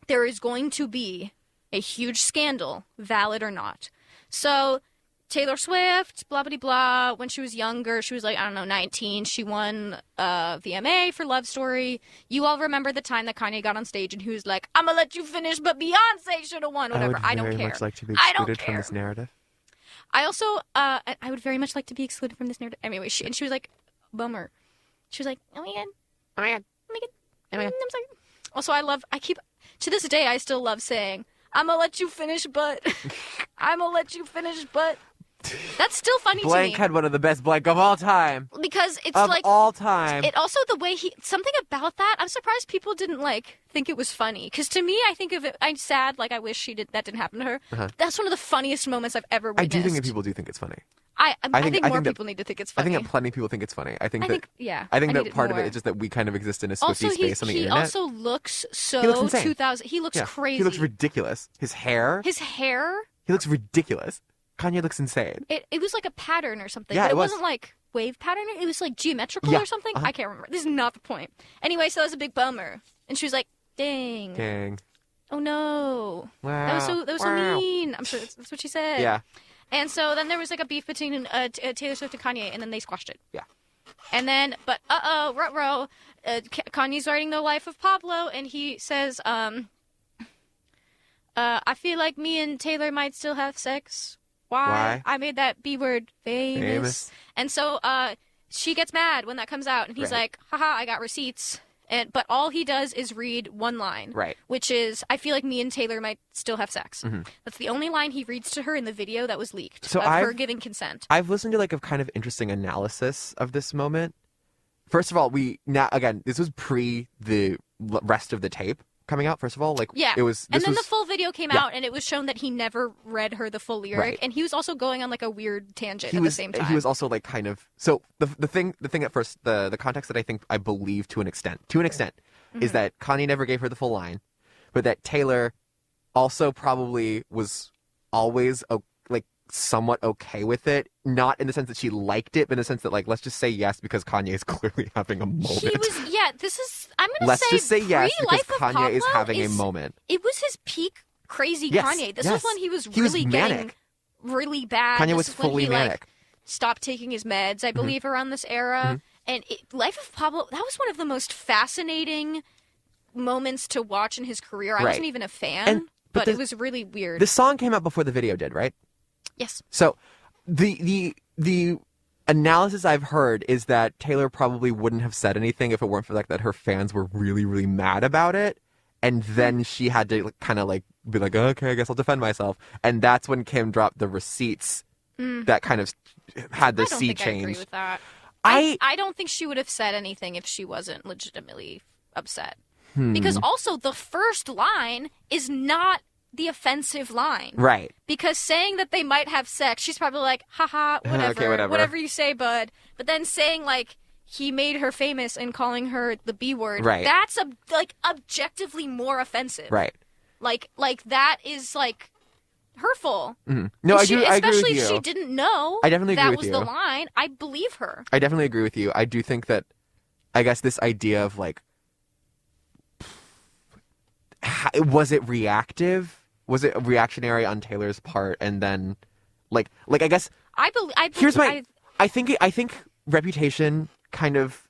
There is going to be a huge scandal, valid or not. So Taylor Swift, blah, blah, blah, when she was younger, she was like, 19, she won VMA for Love Story. You all remember the time that Kanye got on stage and he was like, I'm gonna let you finish, but Beyonce should have won, whatever. I don't care. I would very much like to be excluded from this narrative. I also, I would very much like to be excluded from this narrative. Anyway, she was like, bummer. She was like, oh my god. Oh my god. Oh my god. Oh my god. I'm sorry. Also, to this day, I still love saying, I'm gonna let you finish, but. I'm gonna let you finish, but. That's still funny Blank to me. had one of the best blank of all time. Because it's Of like all time. it also the way something about that. I'm surprised people didn't like think it was funny. Because to me, I think of it. I'm sad. Like I wish that didn't happen to her. That's one of the funniest moments I've ever witnessed. I do think that people do think it's funny. I think more that- people need to think it's I funny. think that plenty of people think it's funny. I think I that need that it part of more. it is just that we kind of exist in a Also, Swiftie space on the he internet. also looks so He looks insane. 2000. He looks Yeah. crazy. He looks ridiculous. His hair. His hair. He looks ridiculous. Kanye looks insane. It was like a pattern or something. Yeah, but it was. wasn't like wave pattern. It was like geometrical Yeah, or something. I can't remember. This is not the point. Anyway, so that was a big bummer. And she was like, "Dang, Dang. oh no, Wow. that was so Wow. mean." I'm sure that's what she said. Yeah. And so then there was like a beef between Taylor Swift and Kanye, and then they squashed it. Yeah. And then, but ruh-roh, Kanye's writing The Life of Pablo, and he says, I feel like me and Taylor might still have sex. Why? I made that B word famous. And so she gets mad when that comes out, and he's Right. like, haha, I got receipts. But all he does is read one line, Right. which is, I feel like me and Taylor might still have sex. Mm-hmm. That's the only line he reads to her in the video that was leaked So of her I've- giving consent. I've listened to like a kind of interesting analysis of this moment. First of all, this was pre the rest of the tape coming out. First of all, like Yeah. it was. And This then was, the full video came yeah. out, and it was shown that he never read her the full lyric, Right. and he was also going on like a weird tangent he at was, the same time. He was also like kind of so the thing at first the context that I believe to an extent Mm-hmm. is that Kanye never gave her the full line, but that Taylor also probably was always like somewhat okay with it, not in the sense that she liked it, but in the sense that like let's just say yes because Kanye is clearly having a moment. He was, this is, I'm going to Let's say, just say yes because pre-Life of Kanye is Pablo having a moment. It was his peak crazy Yes, Kanye. This yes. was when he was He was really getting manic. really bad. Kanye This was is when fully he, like, manic. stopped taking his meds, I believe, around this era. And Life of Pablo, that was one of the most fascinating moments to watch in his career. I Right. wasn't even a fan, but but it the- was really weird. The song came out before the video did, right? Yes. So the analysis I've heard is that Taylor probably wouldn't have said anything if it weren't for like that her fans were really, really mad about it. And then she had to kind of like be like, okay, I guess I'll defend myself. And that's when Kim dropped the receipts that kind of had the I don't sea think I agree change. with that. I I don't think she would have said anything if she wasn't legitimately upset. Hmm. Because also the first line is not the offensive line. right. Because saying that they might have sex, she's probably like, haha, whatever, Okay, whatever. you say, bud. But then saying like he made her famous and calling her the B word, Right. that's objectively more offensive. Right. Like that is like hurtful. No, And I she, agree with especially you. if she didn't know I definitely agree that with was you. the line. I believe her. I definitely agree with you. I do think that, I guess this idea of like, was it reactive? Was it reactionary on Taylor's part? And then, like I guess I believe. here's my. I think Reputation kind of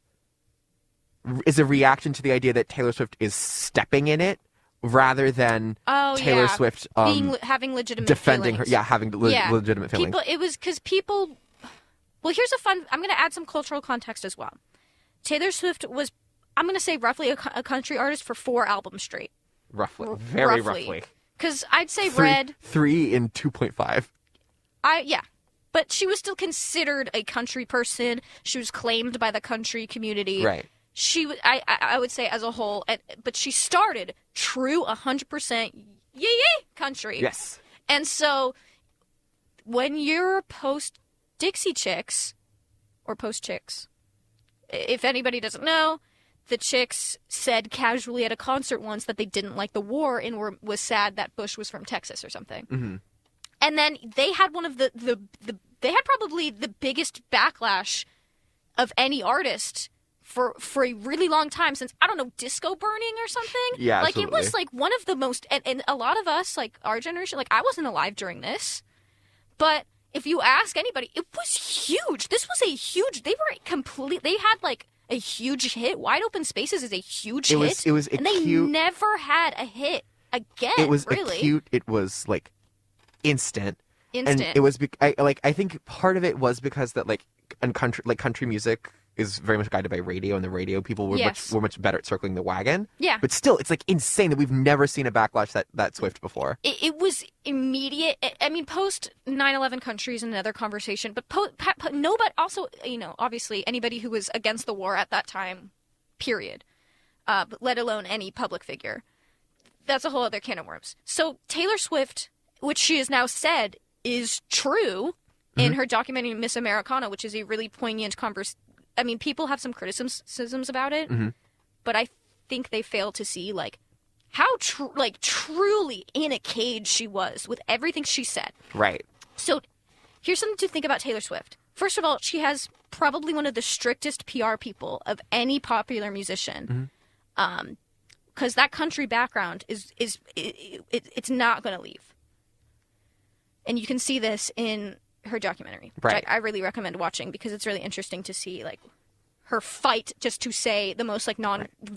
is a reaction to the idea that Taylor Swift is stepping in it rather than Taylor Swift having legitimate defending feelings. her. Yeah, having legitimate feelings. People, it was because people. Well, here's a fun. I'm going to add some cultural context as well. Taylor Swift was, I'm going to say, roughly a country artist for 4 albums straight. Roughly, very roughly. Because I'd say Red. 3 in 2.5. But she was still considered a country person. She was claimed by the country community. Right. She, I would say as a whole, but she started true 100% yay country. Yes. And so when you're post Dixie Chicks or post Chicks, if anybody doesn't know, the Chicks said casually at a concert once that they didn't like the war and was sad that Bush was from Texas or something. Mm-hmm. And then they had one of they had probably the biggest backlash of any artist for a really long time, since, I don't know, disco burning or something. Yeah, like absolutely. it was like one of the most, and a lot of us, like our generation, like I wasn't alive during this, but if you ask anybody, it was huge. This was a huge. They had like a huge hit. Wide Open Spaces is a huge hit. It was and acute. they never had a hit again. It was really acute. It was like instant. instant. And it was I think part of it was because that like country music is very much guided by radio, and the radio people were Yes. much better at circling the wagon. Yeah. But still, it's like insane that we've never seen a backlash that swift before. It was immediate. I mean, post 9/11 countries and another conversation, but no, but also, you know, obviously anybody who was against the war at that time, period, but let alone any public figure. That's a whole other can of worms. So Taylor Swift, which she has now said is true in her documentary Miss Americana, which is a really poignant I mean, people have some criticisms about it, but I think they fail to see, like, how truly in a cage she was with everything she said. Right. So here's something to think about Taylor Swift. First of all, she has probably one of the strictest PR people of any popular musician. Because that country background it's not going to leave. And you can see this in her documentary, which right. I really recommend watching because it's really interesting to see, like, her fight just to say the most, like,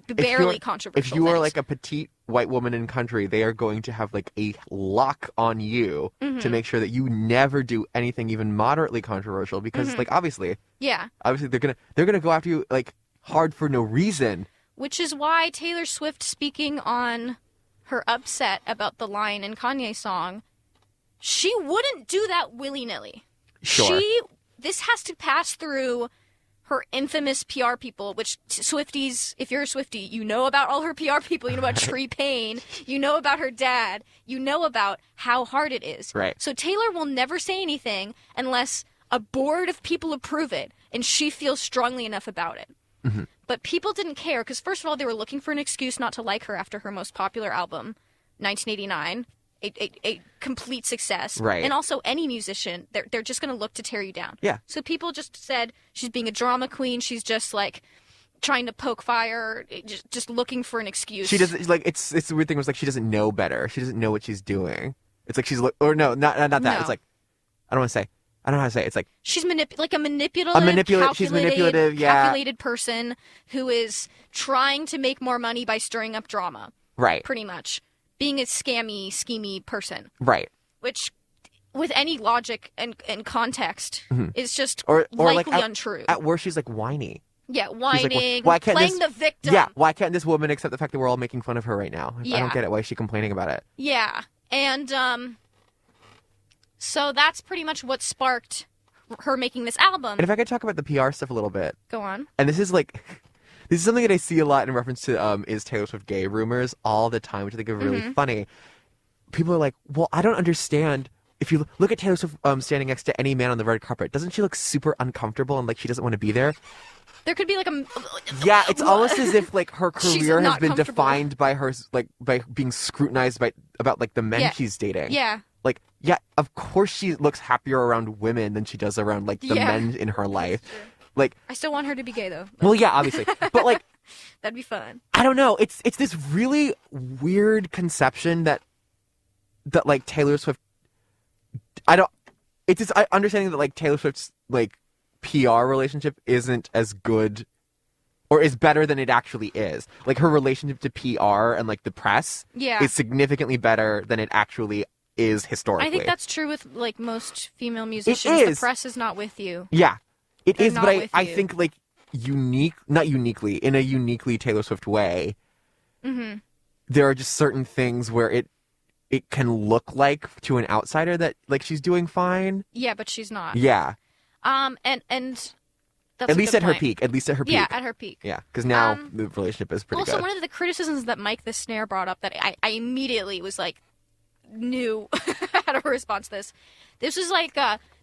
barely controversial If you are things. like a petite white woman in country, they are going to have like a lock on you to make sure that you never do anything even moderately controversial because like obviously they're gonna go after you like hard for no reason. Which is why Taylor Swift, speaking on her upset about the line in Kanye's song, she wouldn't do that willy-nilly. Sure. This has to pass through her infamous PR people, which Swifties, if you're a Swiftie, you know about all her PR people. You know about Tree Payne. You know about her dad. You know about how hard it is. Right. So Taylor will never say anything unless a board of people approve it and she feels strongly enough about it. But people didn't care because, first of all, they were looking for an excuse not to like her after her most popular album, 1989. A complete success. Right. And also any musician, they're just going to look to tear you down. Yeah. So people just said she's being a drama queen. She's just like trying to poke fire, just looking for an excuse. She doesn't like it's the weird thing was like she doesn't know better. She doesn't know what she's doing. It's like she's or no, not that. No. It's like I don't know how to say it. It's like she's a manipulative, she's manipulative, yeah. calculated person who is trying to make more money by stirring up drama. Right. Pretty much. Being a scammy, schemy person. Right. Which, with any logic and context, is just or likely like untrue. At worst, she's like whiny. Yeah, whining, why can't playing this, the victim. Yeah, why can't this woman accept the fact that we're all making fun of her right now? Yeah. I don't get it. Why is she complaining about it? Yeah, and so that's pretty much what sparked her making this album. And if I could talk about the PR stuff a little bit. Go on. And this is something that I see a lot in reference to is Taylor Swift gay rumors all the time, which I think are really funny. People are like, well, I don't understand. If you look at Taylor Swift standing next to any man on the red carpet, doesn't she look super uncomfortable and like she doesn't want to be there? There could be like a... Yeah, it's almost as if like her She's career has not been comfortable. defined by her by being scrutinized about like the men she's dating. Yeah. Like, yeah, of course she looks happier around women than she does around like the men in her life. Like, I still want her to be gay though. well, yeah, obviously, but like, That'd be fun. I don't know. It's this really weird conception that like Taylor Swift. It's this understanding that like Taylor Swift's like PR relationship isn't as good or is better than it actually is. Like her relationship to PR and like the press is significantly better than it actually is historically. I think that's true with like most female musicians. It is. The press is not with you. Yeah, it They're is. not But with I you. think like not uniquely, in a uniquely Taylor Swift way, there are just certain things where it can look like to an outsider that like she's doing fine. Yeah, but she's not. Yeah. And that's At least at her peak. At least at her peak. Yeah, at her peak. Yeah, because now the relationship is pretty Also, good. one of the criticisms that Mic The Snare brought up that I immediately was like, knew how to respond to this. This was like,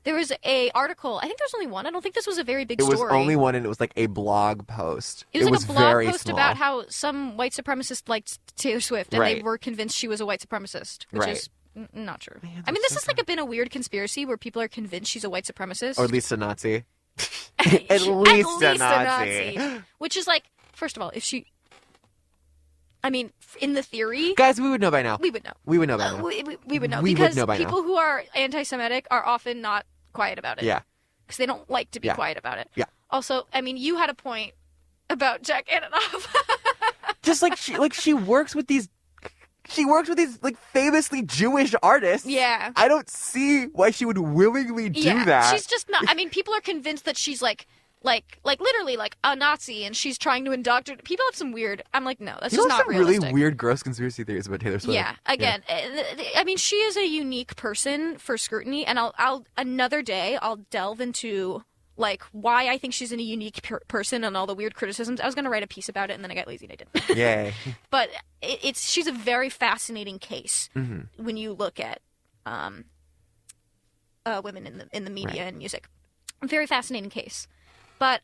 there was a article. I think there's only one. I don't think this was a very big story. It was only one, and it was like a blog post. It was like a blog very post small. about how some white supremacist liked Taylor Swift, and they Right. were convinced she was a white supremacist, which Right. is not true. Man, I mean, that's this so has like been a weird conspiracy where people are convinced she's a white supremacist. Or at least a Nazi. At least a Nazi. Which is like, first of all, if she... I mean, in the theory... Guys, we would know by now. We would know. We would know by now. We would know. We would because know by now. people who are anti-Semitic are often not quiet about it. Yeah. Because they don't like to be Yeah. quiet about it. Yeah. Also, I mean, you had a point about Jack Antonoff. Just like she works with these like famously Jewish artists. Yeah. I don't see why she would willingly do that. She's just not. I mean, people are convinced that she's like like literally like a Nazi, and she's trying to indoctrinate. People have some weird. I'm like, no, that's You just know not some realistic. really weird, gross conspiracy theories about Taylor Swift. Yeah, again, I mean, she is a unique person for scrutiny, and I'll another day I'll delve into like why I think she's a unique person and all the weird criticisms. I was gonna write a piece about it, and then I got lazy and I didn't. Yay. But she's a very fascinating case when you look at women in the media and music. A very fascinating case. But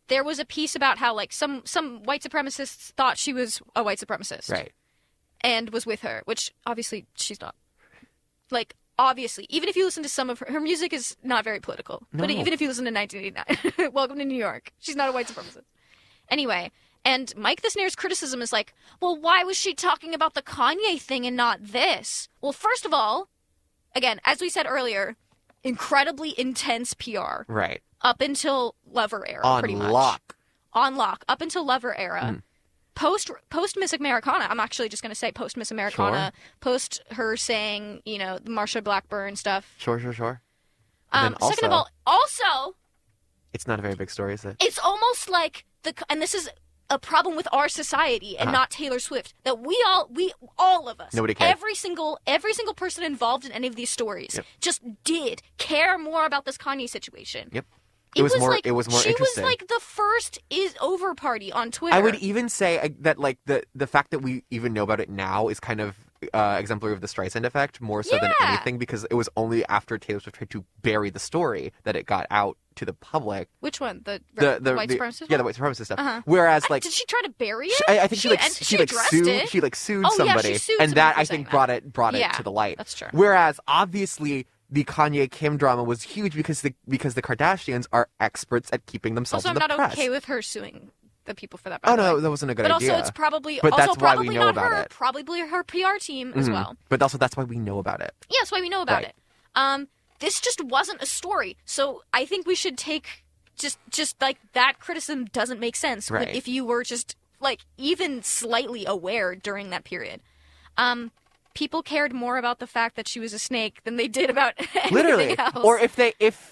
there was a piece about how like some white supremacists thought she was a white supremacist, Right. and was with her, which obviously she's not. Like, obviously, even if you listen to some of her music is not very political. No. But even if you listen to 1989, Welcome to New York, she's not a white supremacist. Anyway, and Mic The Snare's criticism is like, well, why was she talking about the Kanye thing and not this? Well, first of all, again, as we said earlier, incredibly intense PR. Right. Up until Lover era, On pretty much. lock. On lock. Up until Lover era. Post Miss Americana, I'm actually just going to say post Miss Americana. Sure. Post her saying, you know, the Marsha Blackburn stuff. Sure. And then Second of all, also, it's not a very big story, is it? it's almost like and this is a problem with our society and not Taylor Swift, that we all of us, Nobody cared. every single person involved in any of these stories just did care more about this Kanye situation. Yep. It was more She interesting. was like the first is over party on Twitter. I would even say that like the fact that we even know about it now is kind of exemplary of the Streisand effect more so than anything, because it was only after Taylor Swift tried to bury the story that it got out to the public. Which one? The white supremacist? Yeah, the white supremacist stuff. Uh-huh. Whereas like did she try to bury it? I think she addressed it. sued Oh, yeah, somebody, she sued and somebody that for I saying think that. brought it Yeah, to the light. that's true. Whereas obviously the Kanye Kim drama was huge because the Kardashians are experts at keeping themselves Also, in I'm the not press. okay with her suing the people for that. By Oh the no, way. that wasn't a good But idea. also, it's probably But also that's why we probably know not about her, it. probably her PR team as well. But also that's why we know about it. Yeah, that's why we know about Right. it. This just wasn't a story, so I think we should take just like that criticism doesn't make sense Right. if you were just like even slightly aware during that period. People cared more about the fact that she was a snake than they did about anything Literally. else. Or if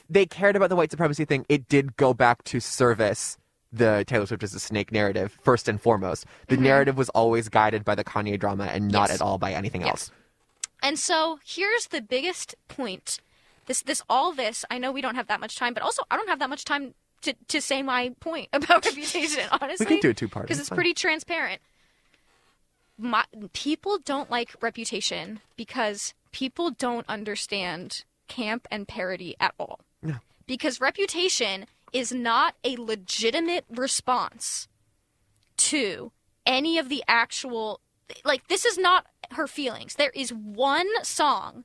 they cared about the white supremacy thing, it did go back to service the Taylor Swift is a snake narrative first and foremost. The narrative was always guided by the Kanye drama and not Yes. at all by anything else. And so here's the biggest point. All this, I know we don't have that much time, but also I don't have that much time to say my point about Reputation, honestly. We can do a two-parter. Because It's it's fine. pretty transparent. People don't like Reputation because people don't understand camp and parody at all. No. Because Reputation is not a legitimate response to any of the actual... Like, this is not her feelings. There is one song,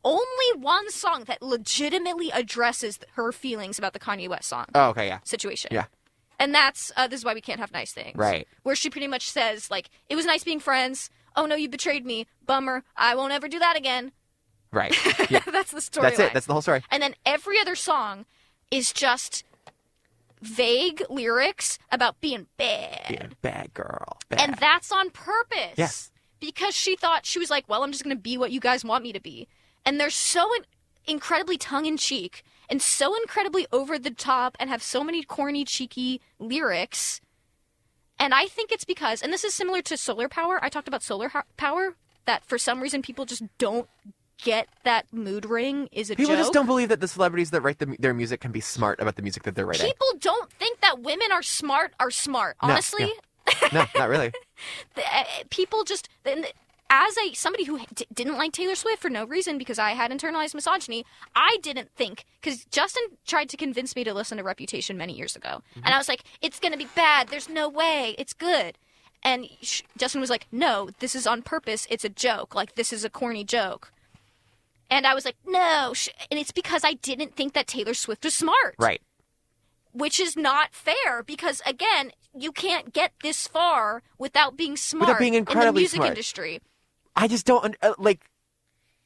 only one song, that legitimately addresses her feelings about the Kanye West song Oh, okay, yeah. situation. Yeah. And that's, this is why we can't have nice things. Right. Where she pretty much says, like, it was nice being friends. Oh, no, you betrayed me. Bummer. I won't ever do that again. Right. Yeah. That's the story. That's it. That's the whole story. And then every other song is just vague lyrics about being bad. Being a bad girl. Bad. And that's on purpose. Yes. Because she was like, well, I'm just going to be what you guys want me to be. And they're so incredibly tongue-in-cheek and so incredibly over the top and have so many corny, cheeky lyrics. And I think it's because, and this is similar to Solar Power. I talked about Solar Power, that for some reason people just don't get that mood ring is a People joke. just don't believe that the celebrities that write their music can be smart about the music that they're writing. People don't think that women are smart. Honestly, No, not really. People just, as somebody who didn't like Taylor Swift for no reason because I had internalized misogyny, I didn't think, because Justin tried to convince me to listen to Reputation many years ago, and I was like, it's gonna be bad. There's no way. It's good. And Justin was like, no, this is on purpose. It's a joke. Like, this is a corny joke. And I was like, no. And it's because I didn't think that Taylor Swift was smart. Right. Which is not fair because, again, you can't get this far without being smart Without being in the incredibly music smart. industry. I just don't like.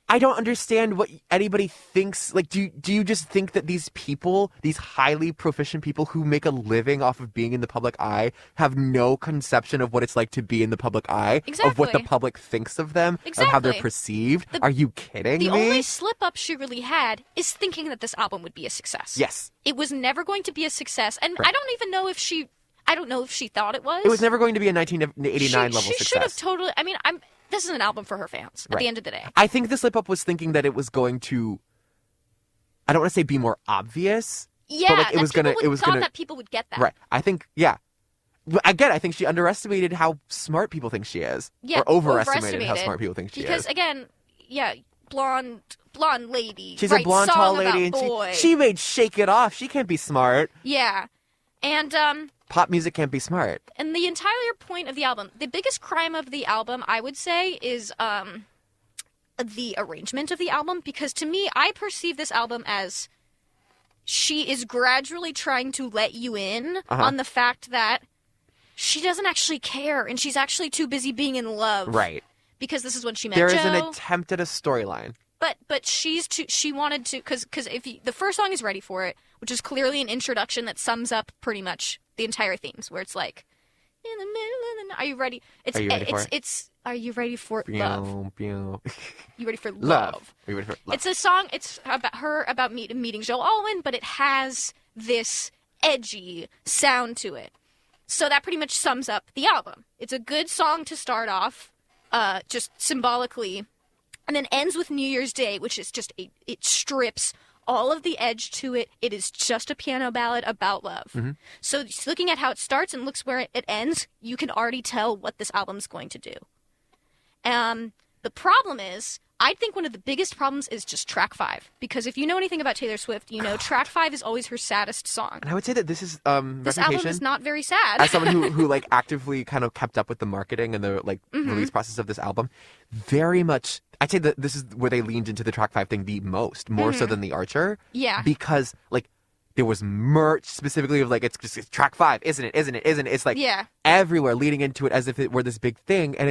I don't understand what anybody thinks. Like, do you just think that these people, these highly proficient people who make a living off of being in the public eye, have no conception of what it's like to be in the public eye, of what the public thinks of them, of how they're perceived? Are you kidding me? The only slip-up she really had is thinking that this album would be a success. Yes. It was never going to be a success, and I don't even know if she... I don't know if she thought it was. It was never going to be a 1989 level success. She should have totally... I mean, this is an album for her fans at the end of the day. I think the slip up was thinking that it was going to, I don't want to say be more obvious. Yeah, but like it was gonna that people would get that. Right. I think Again, I think she underestimated how smart people think she is. Yeah, or overestimated how smart people think she is. Because again, blonde lady. She's a blonde tall lady, and she made Shake It Off. She can't be smart. Yeah. And pop music can't be smart. And the entire point of the album, the biggest crime of the album, I would say, is the arrangement of the album. Because to me, I perceive this album as she is gradually trying to let you in on the fact that she doesn't actually care, and she's actually too busy being in love. Right. Because this is when she met There Joe. is an attempt at a storyline. But she wanted to, because if the first song is Ready For It, which is clearly an introduction that sums up pretty much the entire themes, where it's like, in the middle of the night, are you ready? Are you ready for it? It's are you ready for love? You ready for love? Are you ready for love? It's a song. It's about meeting Joe Alwyn, but it has this edgy sound to it. So that pretty much sums up the album. It's a good song to start off, just symbolically. And then ends with New Year's Day, which is just it strips all of the edge to it. It is just a piano ballad about love. Mm-hmm. So just looking at how it starts and looks where it ends, you can already tell what this album's going to do. The problem is, I think one of the biggest problems is just track 5. Because if you know anything about Taylor Swift, you know track 5 is always her saddest song. And I would say that this is this album is not very sad. As someone who like actively kind of kept up with the marketing and the like release process of this album, very much I'd say that this is where they leaned into the track 5 thing the most, more so than the Archer. Yeah. Because like there was merch specifically of like it's track 5, isn't it? It's like everywhere leading into it as if it were this big thing, and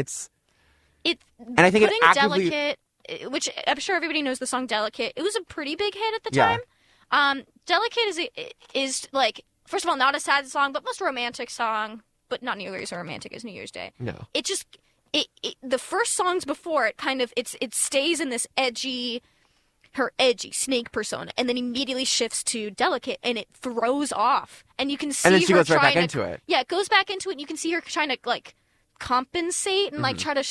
and I think it actively Delicate, which I'm sure everybody knows the song Delicate. It was a pretty big hit at the time. Delicate is like, first of all, not a sad song, but most romantic song, but not nearly as romantic as New Year's Day. No. It just, the first songs before it kind of, it stays in this her edgy snake persona, and then immediately shifts to Delicate, and it throws off. And you can see and then she her goes right back trying into it. Yeah, it goes back into it, and you can see her trying to, like, compensate and, like, try to...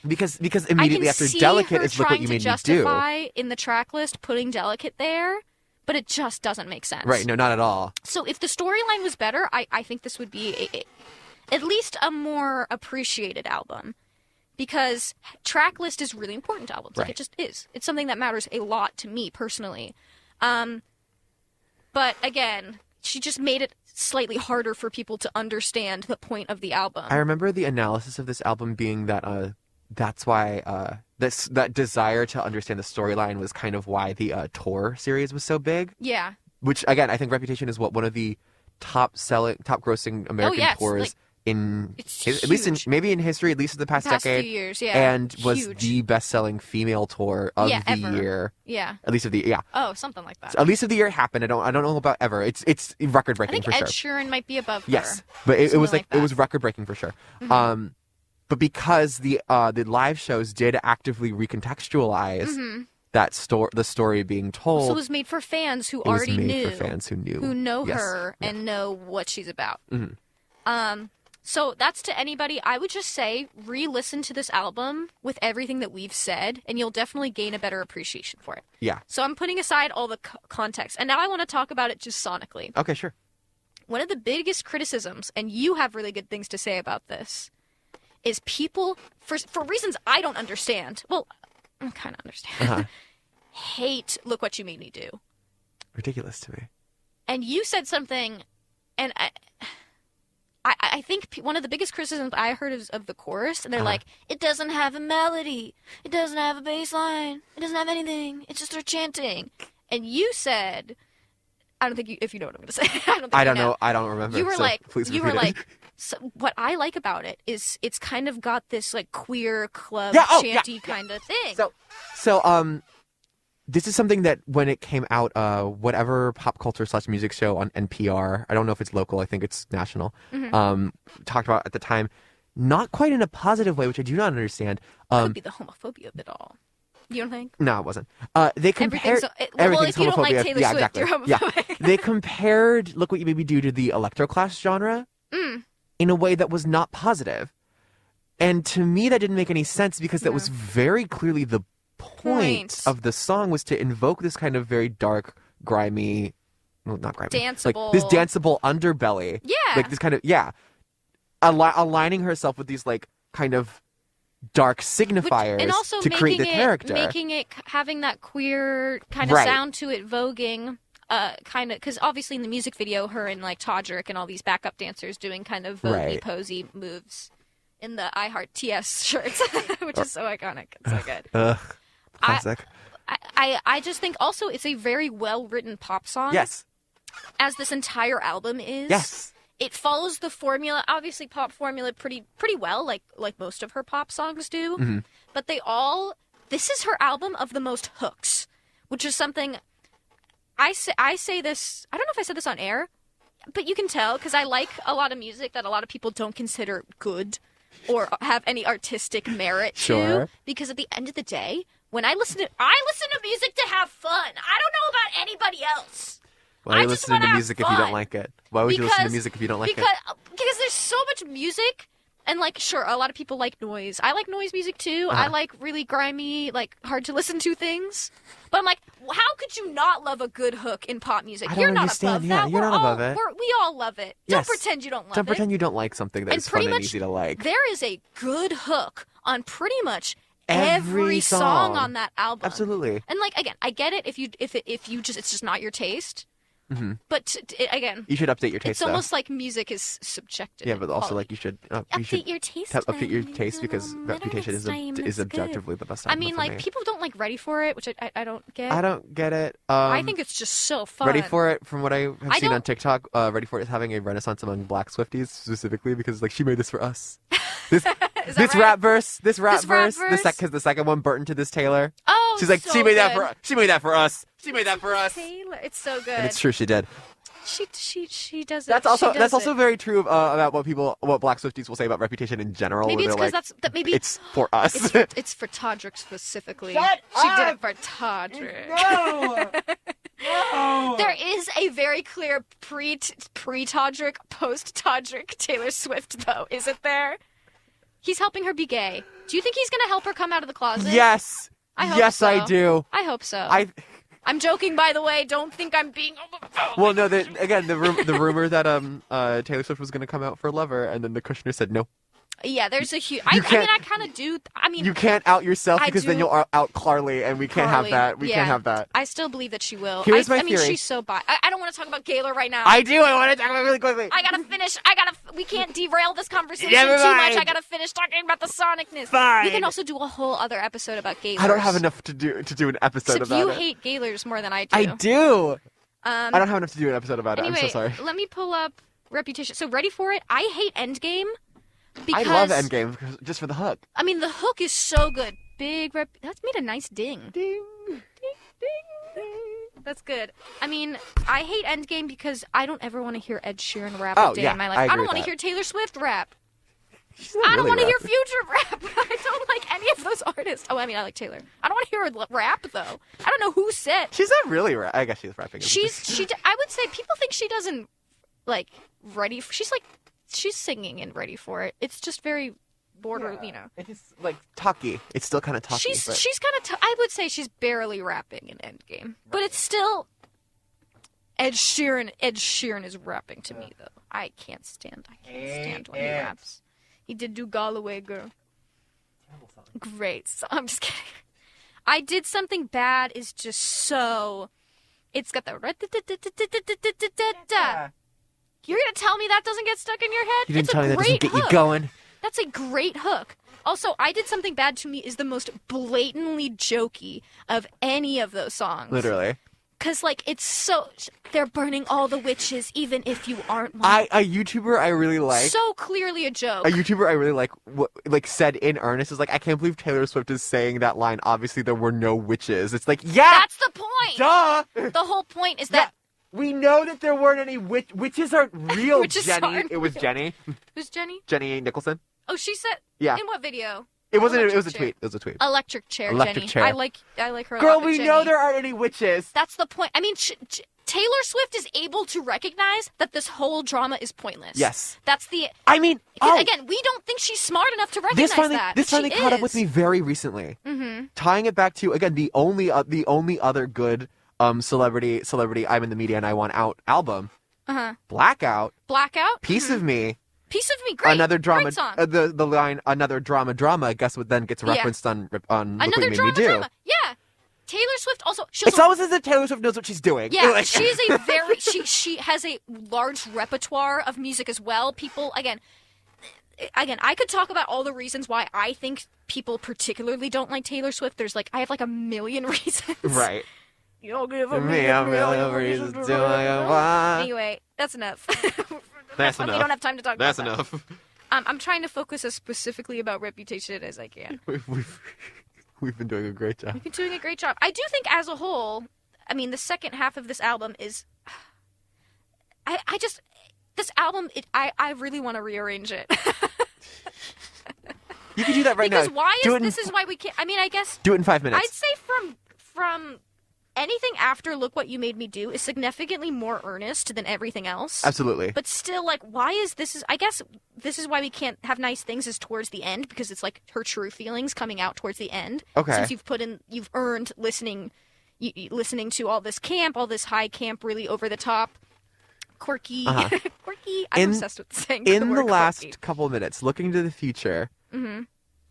Because immediately after Delicate is Look What You Made Me Do. I can see her trying to justify in the track list putting Delicate there, but it just doesn't make sense. Right, no, not at all. So if the storyline was better, I think this would be at least a more appreciated album. Because track list is really important to albums. Right. Like, it just is. It's something that matters a lot to me personally. But again, she just made it slightly harder for people to understand the point of the album. I remember the analysis of this album being that that's why that desire to understand the storyline was kind of why the tour series was so big. Yeah. Which again, I think Reputation is one of the top grossing American tours. Like, at least maybe in history, at least in the past decade, few years, yeah. And was the best-selling female tour of the year. Yeah, at least of the Oh, something like that. So at least of the year happened. I don't know about ever. It's record-breaking for sure. Ed Sheeran might be above her. Yes, but it was like it was record-breaking for sure. Mm-hmm. But because the live shows did actively recontextualize the story being told, so it was made for fans who already knew, for fans who know her and know what she's about. Mm-hmm. So that's to anybody. I would just say re-listen to this album with everything that we've said, and you'll definitely gain a better appreciation for it. Yeah. So I'm putting aside all the context, and now I want to talk about it just sonically. Okay, sure. One of the biggest criticisms, and you have really good things to say about this, is people, for reasons I don't understand, well, I kind of understand, hate Look What You Made Me Do. Ridiculous to me. And you said something, and I think one of the biggest criticisms I heard is of the chorus, and they're like, it doesn't have a melody, it doesn't have a bass line, it doesn't have anything, it's just her chanting. And you said, I don't think if you know what I'm going to say. I don't know. I don't remember. You were like, So what I like about it is it's kind of got this like queer club chanty kind of thing. So this is something that when it came out, whatever pop culture / music show on NPR, I don't know if it's local, I think it's national, talked about at the time, not quite in a positive way, which I do not understand. Could be the homophobia of it all. You don't think? No, it wasn't. They compared well, if you don't like homophobia. Taylor Yeah, Swift, exactly. you're homophobic. Yeah. They compared Look What You Made Me Do to the electroclash genre in a way that was not positive. And to me, that didn't make any sense because that was very clearly the point of the song, was to invoke this kind of very dark, grimy, well, not grimy, danceable, like this danceable underbelly. Yeah. Like this kind of, aligning herself with these like kind of dark signifiers and also to create the character. Making it having that queer kind of sound to it, voguing. Kind of, because obviously in the music video, her and like Todrick and all these backup dancers doing kind of voguey posy moves in the I Heart TS shirts, which is so iconic. It's so good. Classic. I just think also it's a very well written pop song. Yes. As this entire album is. Yes. It follows the formula, obviously pop formula, pretty well, like most of her pop songs do. Mm-hmm. But this is her album of the most hooks, which is something. I say this, I don't know if I said this on air, but you can tell because I like a lot of music that a lot of people don't consider good or have any artistic merit to. Because at the end of the day, when I listen to music to have fun. I don't know about anybody else. Why are you listening to music if you don't like it? Why would you listen to music if you don't like it? Because there's so much music. And, like, sure, a lot of people like noise. I like noise music, too. I like really grimy, like, hard-to-listen-to things. But I'm like, how could you not love a good hook in pop music? You're not above that. You're not above it. We all love it. Yes. Don't pretend you don't love it. Don't pretend you don't like something that is fun and easy to like. There is a good hook on pretty much every song on that album. Absolutely. And, like, again, I get it if you just it's just not your taste. Mm-hmm. But again, you should update your taste. It's almost like music is subjective. Yeah, but also like you should update your taste. Update your taste because Reputation is objectively the best album. I mean, like people don't like Ready for It, which I don't get. I don't get it. I think it's just so fun. Ready for It, from what I have seen on TikTok, Ready for It is having a renaissance among Black Swifties specifically because like she made this for us. This rap verse, because the second one burnt into this Taylor. Oh, she's like, so she made that good. She made that for us. She made that for us. Taylor, it's so good. And it's true, she did. She does it. That's also very true about what Black Swifties will say about Reputation in general. Maybe it's because maybe it's for us. It's for Todrick specifically. Shut she up! did it for Todrick. No. No. There is a very clear pre-Todrick, post-Todrick Taylor Swift though, isn't there? He's helping her be gay. Do you think he's going to help her come out of the closet? Yes. I hope yes, so. I do. I hope so. I'm joking, by the way. Don't think I'm being homophobic. Well, no. The rumor that Taylor Swift was going to come out for Lover, and then the Kushner said no. Yeah, there's a huge. I mean, I kind of do. I mean, you can't out yourself because then you'll out Clarly, and we can't have that. We can't have that. I still believe that she will. Here's my theory. theory. She's so bi. I don't want to talk about Gaylor right now. I do. I want to talk about it really quickly. I gotta finish. We can't derail this conversation Never too mind. much. I gotta finish talking about the sonicness. Fine. We can also do a whole other episode about Gaylors. I don't have enough to do an episode Except about you it. hate Gaylors more than I do. I do. I don't have enough to do an episode about anyway, it. I'm so sorry. Let me pull up Reputation. So Ready for It. I hate Endgame. Because, I love Endgame just for the hook. I mean, the hook is so good. That's made a nice ding. Ding. Ding, ding. That's good. I mean, I hate Endgame because I don't ever want to hear Ed Sheeran rap a day in my life. I don't want to hear Taylor Swift rap. I don't want to hear Future rap. I don't like any of those artists. Oh, I mean, I like Taylor. I don't want to hear her rap, though. I don't know who said. She's not really rap. I guess she's rapping. I would say people think she doesn't, like, she's singing and Ready for It. It's just very you know. It's just like talky. It's still kind of talky. She's kind of. I would say she's barely rapping in Endgame, right. But it's still. Ed Sheeran is rapping to me though. I can't stand when he raps. He did do Galway Girl. Great. So, I'm just kidding. I Did Something Bad is just so. It's got the. You're gonna tell me that doesn't get stuck in your head? You didn't tell me that doesn't get you going. That's a great hook. Also, I Did Something Bad to me is the most blatantly jokey of any of those songs. Literally. Because, like, it's so... They're burning all the witches, even if you aren't one. A YouTuber I really like. So clearly a joke. A YouTuber I really like said in earnest is like, I can't believe Taylor Swift is saying that line. Obviously, there were no witches. It's like, yeah! That's the point! Duh! The whole point is that... We know that there weren't any witches aren't real, Witches Jenny. aren't It was real. Jenny. Who's Jenny? Jenny Nicholson. Oh, she said... Yeah. In what video? It wasn't. It Electric was a chair. tweet. It was a tweet. Electric chair, Electric Jenny. chair. I like her a Girl, lot, we Jenny. know there aren't any witches. That's the point. I mean, Taylor Swift is able to recognize that this whole drama is pointless. Yes. That's the... I mean, Again, we don't think she's smart enough to recognize that. This finally She caught up is. with me very recently. Mm-hmm. Tying it back to again the only other good celebrity I'm in the media and I want out album. Uh-huh. Blackout. Piece Mm-hmm. of Me. Piece of Me, great. Another drama. Great song. The line another drama. I guess what then gets referenced on Look What Another You Made Me Do. drama. Yeah. Taylor Swift also... It's almost as if Taylor Swift knows what she's doing. Yeah, Like- she's a very... She has a large repertoire of music as well. People, again, I could talk about all the reasons why I think people particularly don't like Taylor Swift. There's like... I have like a million reasons. Right. You don't give Me a million reasons to do what I want. Anyway, that's enough. That's We enough. don't have time to talk That's about that. enough. I'm trying to focus as specifically about Reputation as I can. We've been doing a great job. You've been doing a great job. I do think as a whole, I mean, the second half of this album is... I just... This album, I really want to rearrange it. You can do that right now. Because this is why we can't... I mean, I guess... Do it in 5 minutes. I'd say from anything after Look What You Made Me Do is significantly more earnest than everything else. Absolutely. But still, like, why is this... I guess this is why we can't have nice things is towards the end, because it's, like, her true feelings coming out towards the end. Okay. Since you've earned listening to all this camp, all this high camp, really over-the-top, quirky... quirky? I'm obsessed with saying the In word the last quirky. couple of minutes, looking to the future,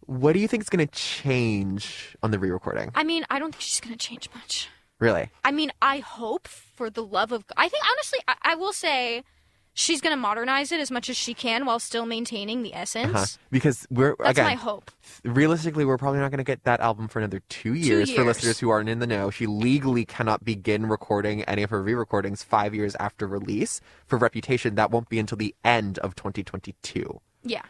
what do you think is going to change on the re-recording? I mean, I don't think she's going to change much. Really? I mean, I hope for the love of... I think, honestly, I will say she's going to modernize it as much as she can while still maintaining the essence. Because That's again, my hope. realistically, we're probably not going to get that album for another 2 years. For years. listeners who aren't in the know, she legally cannot begin recording any of her re-recordings 5 years after release. For Reputation, that won't be until the end of 2022. Yeah.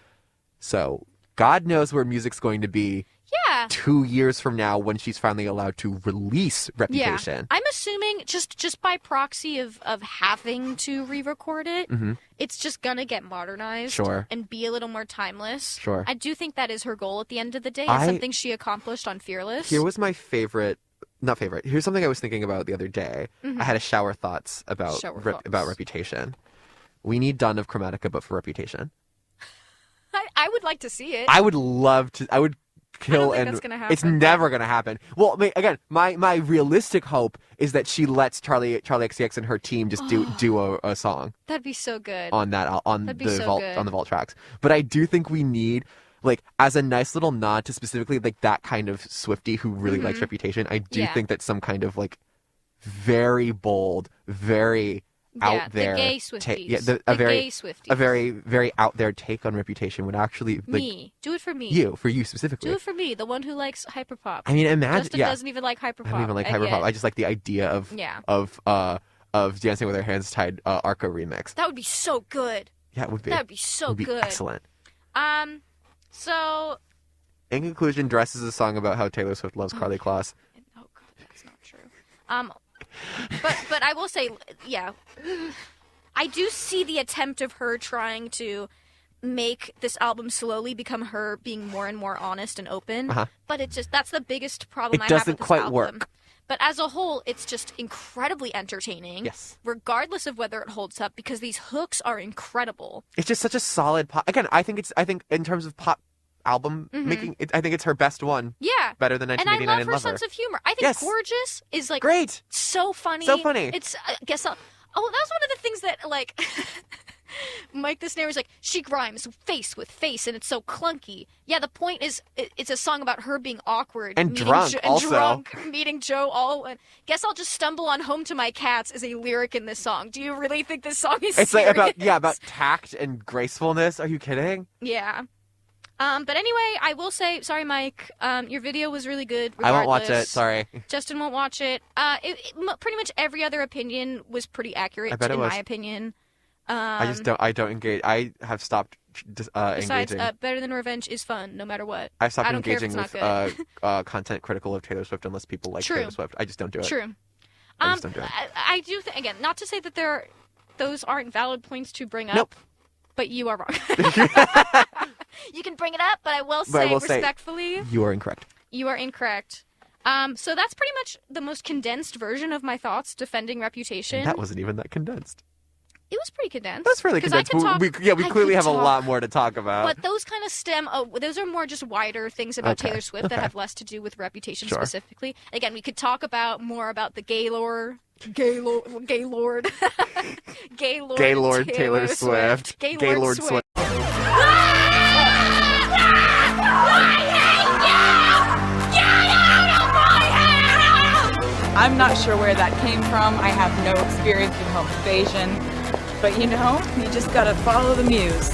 So, God knows where music's going to be Yeah. 2 years from now when she's finally allowed to release Reputation. Yeah. I'm assuming just by proxy of having to re-record it, it's just gonna get modernized Sure. and be a little more timeless. Sure. I do think that is her goal at the end of the day. It's something she accomplished on Fearless. Here was my not favorite. Here's something I was thinking about the other day. I had a shower thoughts about about Reputation. We need Dawn of Chromatica, but for Reputation. I would like to see it. I would love to. I would kill think and that's gonna happen. it's never gonna happen. Well, again, my realistic hope is that she lets Charlie XCX and her team just do a song That'd be so good. on That'd be the so vault good. on the vault tracks. But I do think we need, like, as a nice little nod to specifically like that kind of Swiftie who really likes Reputation. I do Yeah. think that some kind of like very bold, very out there the gay Swifties. the gay Swifties. a very very out there take on Reputation would actually like me. Do it for me. for you specifically. Do it for me, the one who likes hyperpop. I mean, imagine. Justin doesn't even like hyperpop. I don't even like and hyperpop. yet- I just like the idea of Dancing with Her Hands Tied Arca remix. That would be so good. Yeah, it would be. That would be so It would be good. excellent. So... In conclusion, Dress is a song about how Taylor Swift loves Carly Kloss. Oh, God, that's not true. But I will say, yeah, I do see the attempt of her trying to make this album slowly become her being more and more honest and open. But it just, that's the biggest problem It I have doesn't with this quite album. work. But as a whole, it's just incredibly entertaining. Yes. Regardless of whether it holds up, because these hooks are incredible. It's just such a solid pop. Again, I think in terms of pop album making, I think it's her best one. Yeah. Better than And I 1989 love her Lover. sense of humor. I think Yes. Gorgeous is like Great. so funny. So funny. It's that was one of the things that like Mic The Snare was like, she rhymes face with face and it's so clunky. Yeah, the point is it's a song about her being awkward And meeting drunk, also. meeting Joe guess I'll just stumble on home to my cats is a lyric in this song. Do you really think this song is It's serious? like about tact and gracefulness. Are you kidding? Yeah. But anyway, I will say, sorry, Mike. Your video was really good. I won't watch it. regardless. Sorry. Justin won't watch it. Pretty much every other opinion was pretty accurate, I bet it in was. my opinion. I don't engage. I have stopped Besides, engaging. Better Than Revenge is fun, no matter what. I stopped I don't care if engaging it's with not content critical of Taylor Swift unless people like True. Taylor Swift. I just don't do it. True. I just don't do it. I do again, not to say that those aren't valid points to bring up. Nope. But you are wrong. You can bring it up, but I will But I say will say- respectfully, You are incorrect. you are incorrect. So that's pretty much the most condensed version of my thoughts defending Reputation. That wasn't even that condensed. It was pretty condensed. That's fairly 'Cause I condensed. could talk- we I clearly could have a talk- lot more to talk about. But those kind of those are more just wider things about Okay, Taylor Swift that okay. have less to do with Reputation Sure. specifically. Again, we could talk more about the Gaylord Taylor Swift. Gaylord Swift. I'm not sure where that came from. I have no experience with home invasion. But you know, you just gotta follow the muse.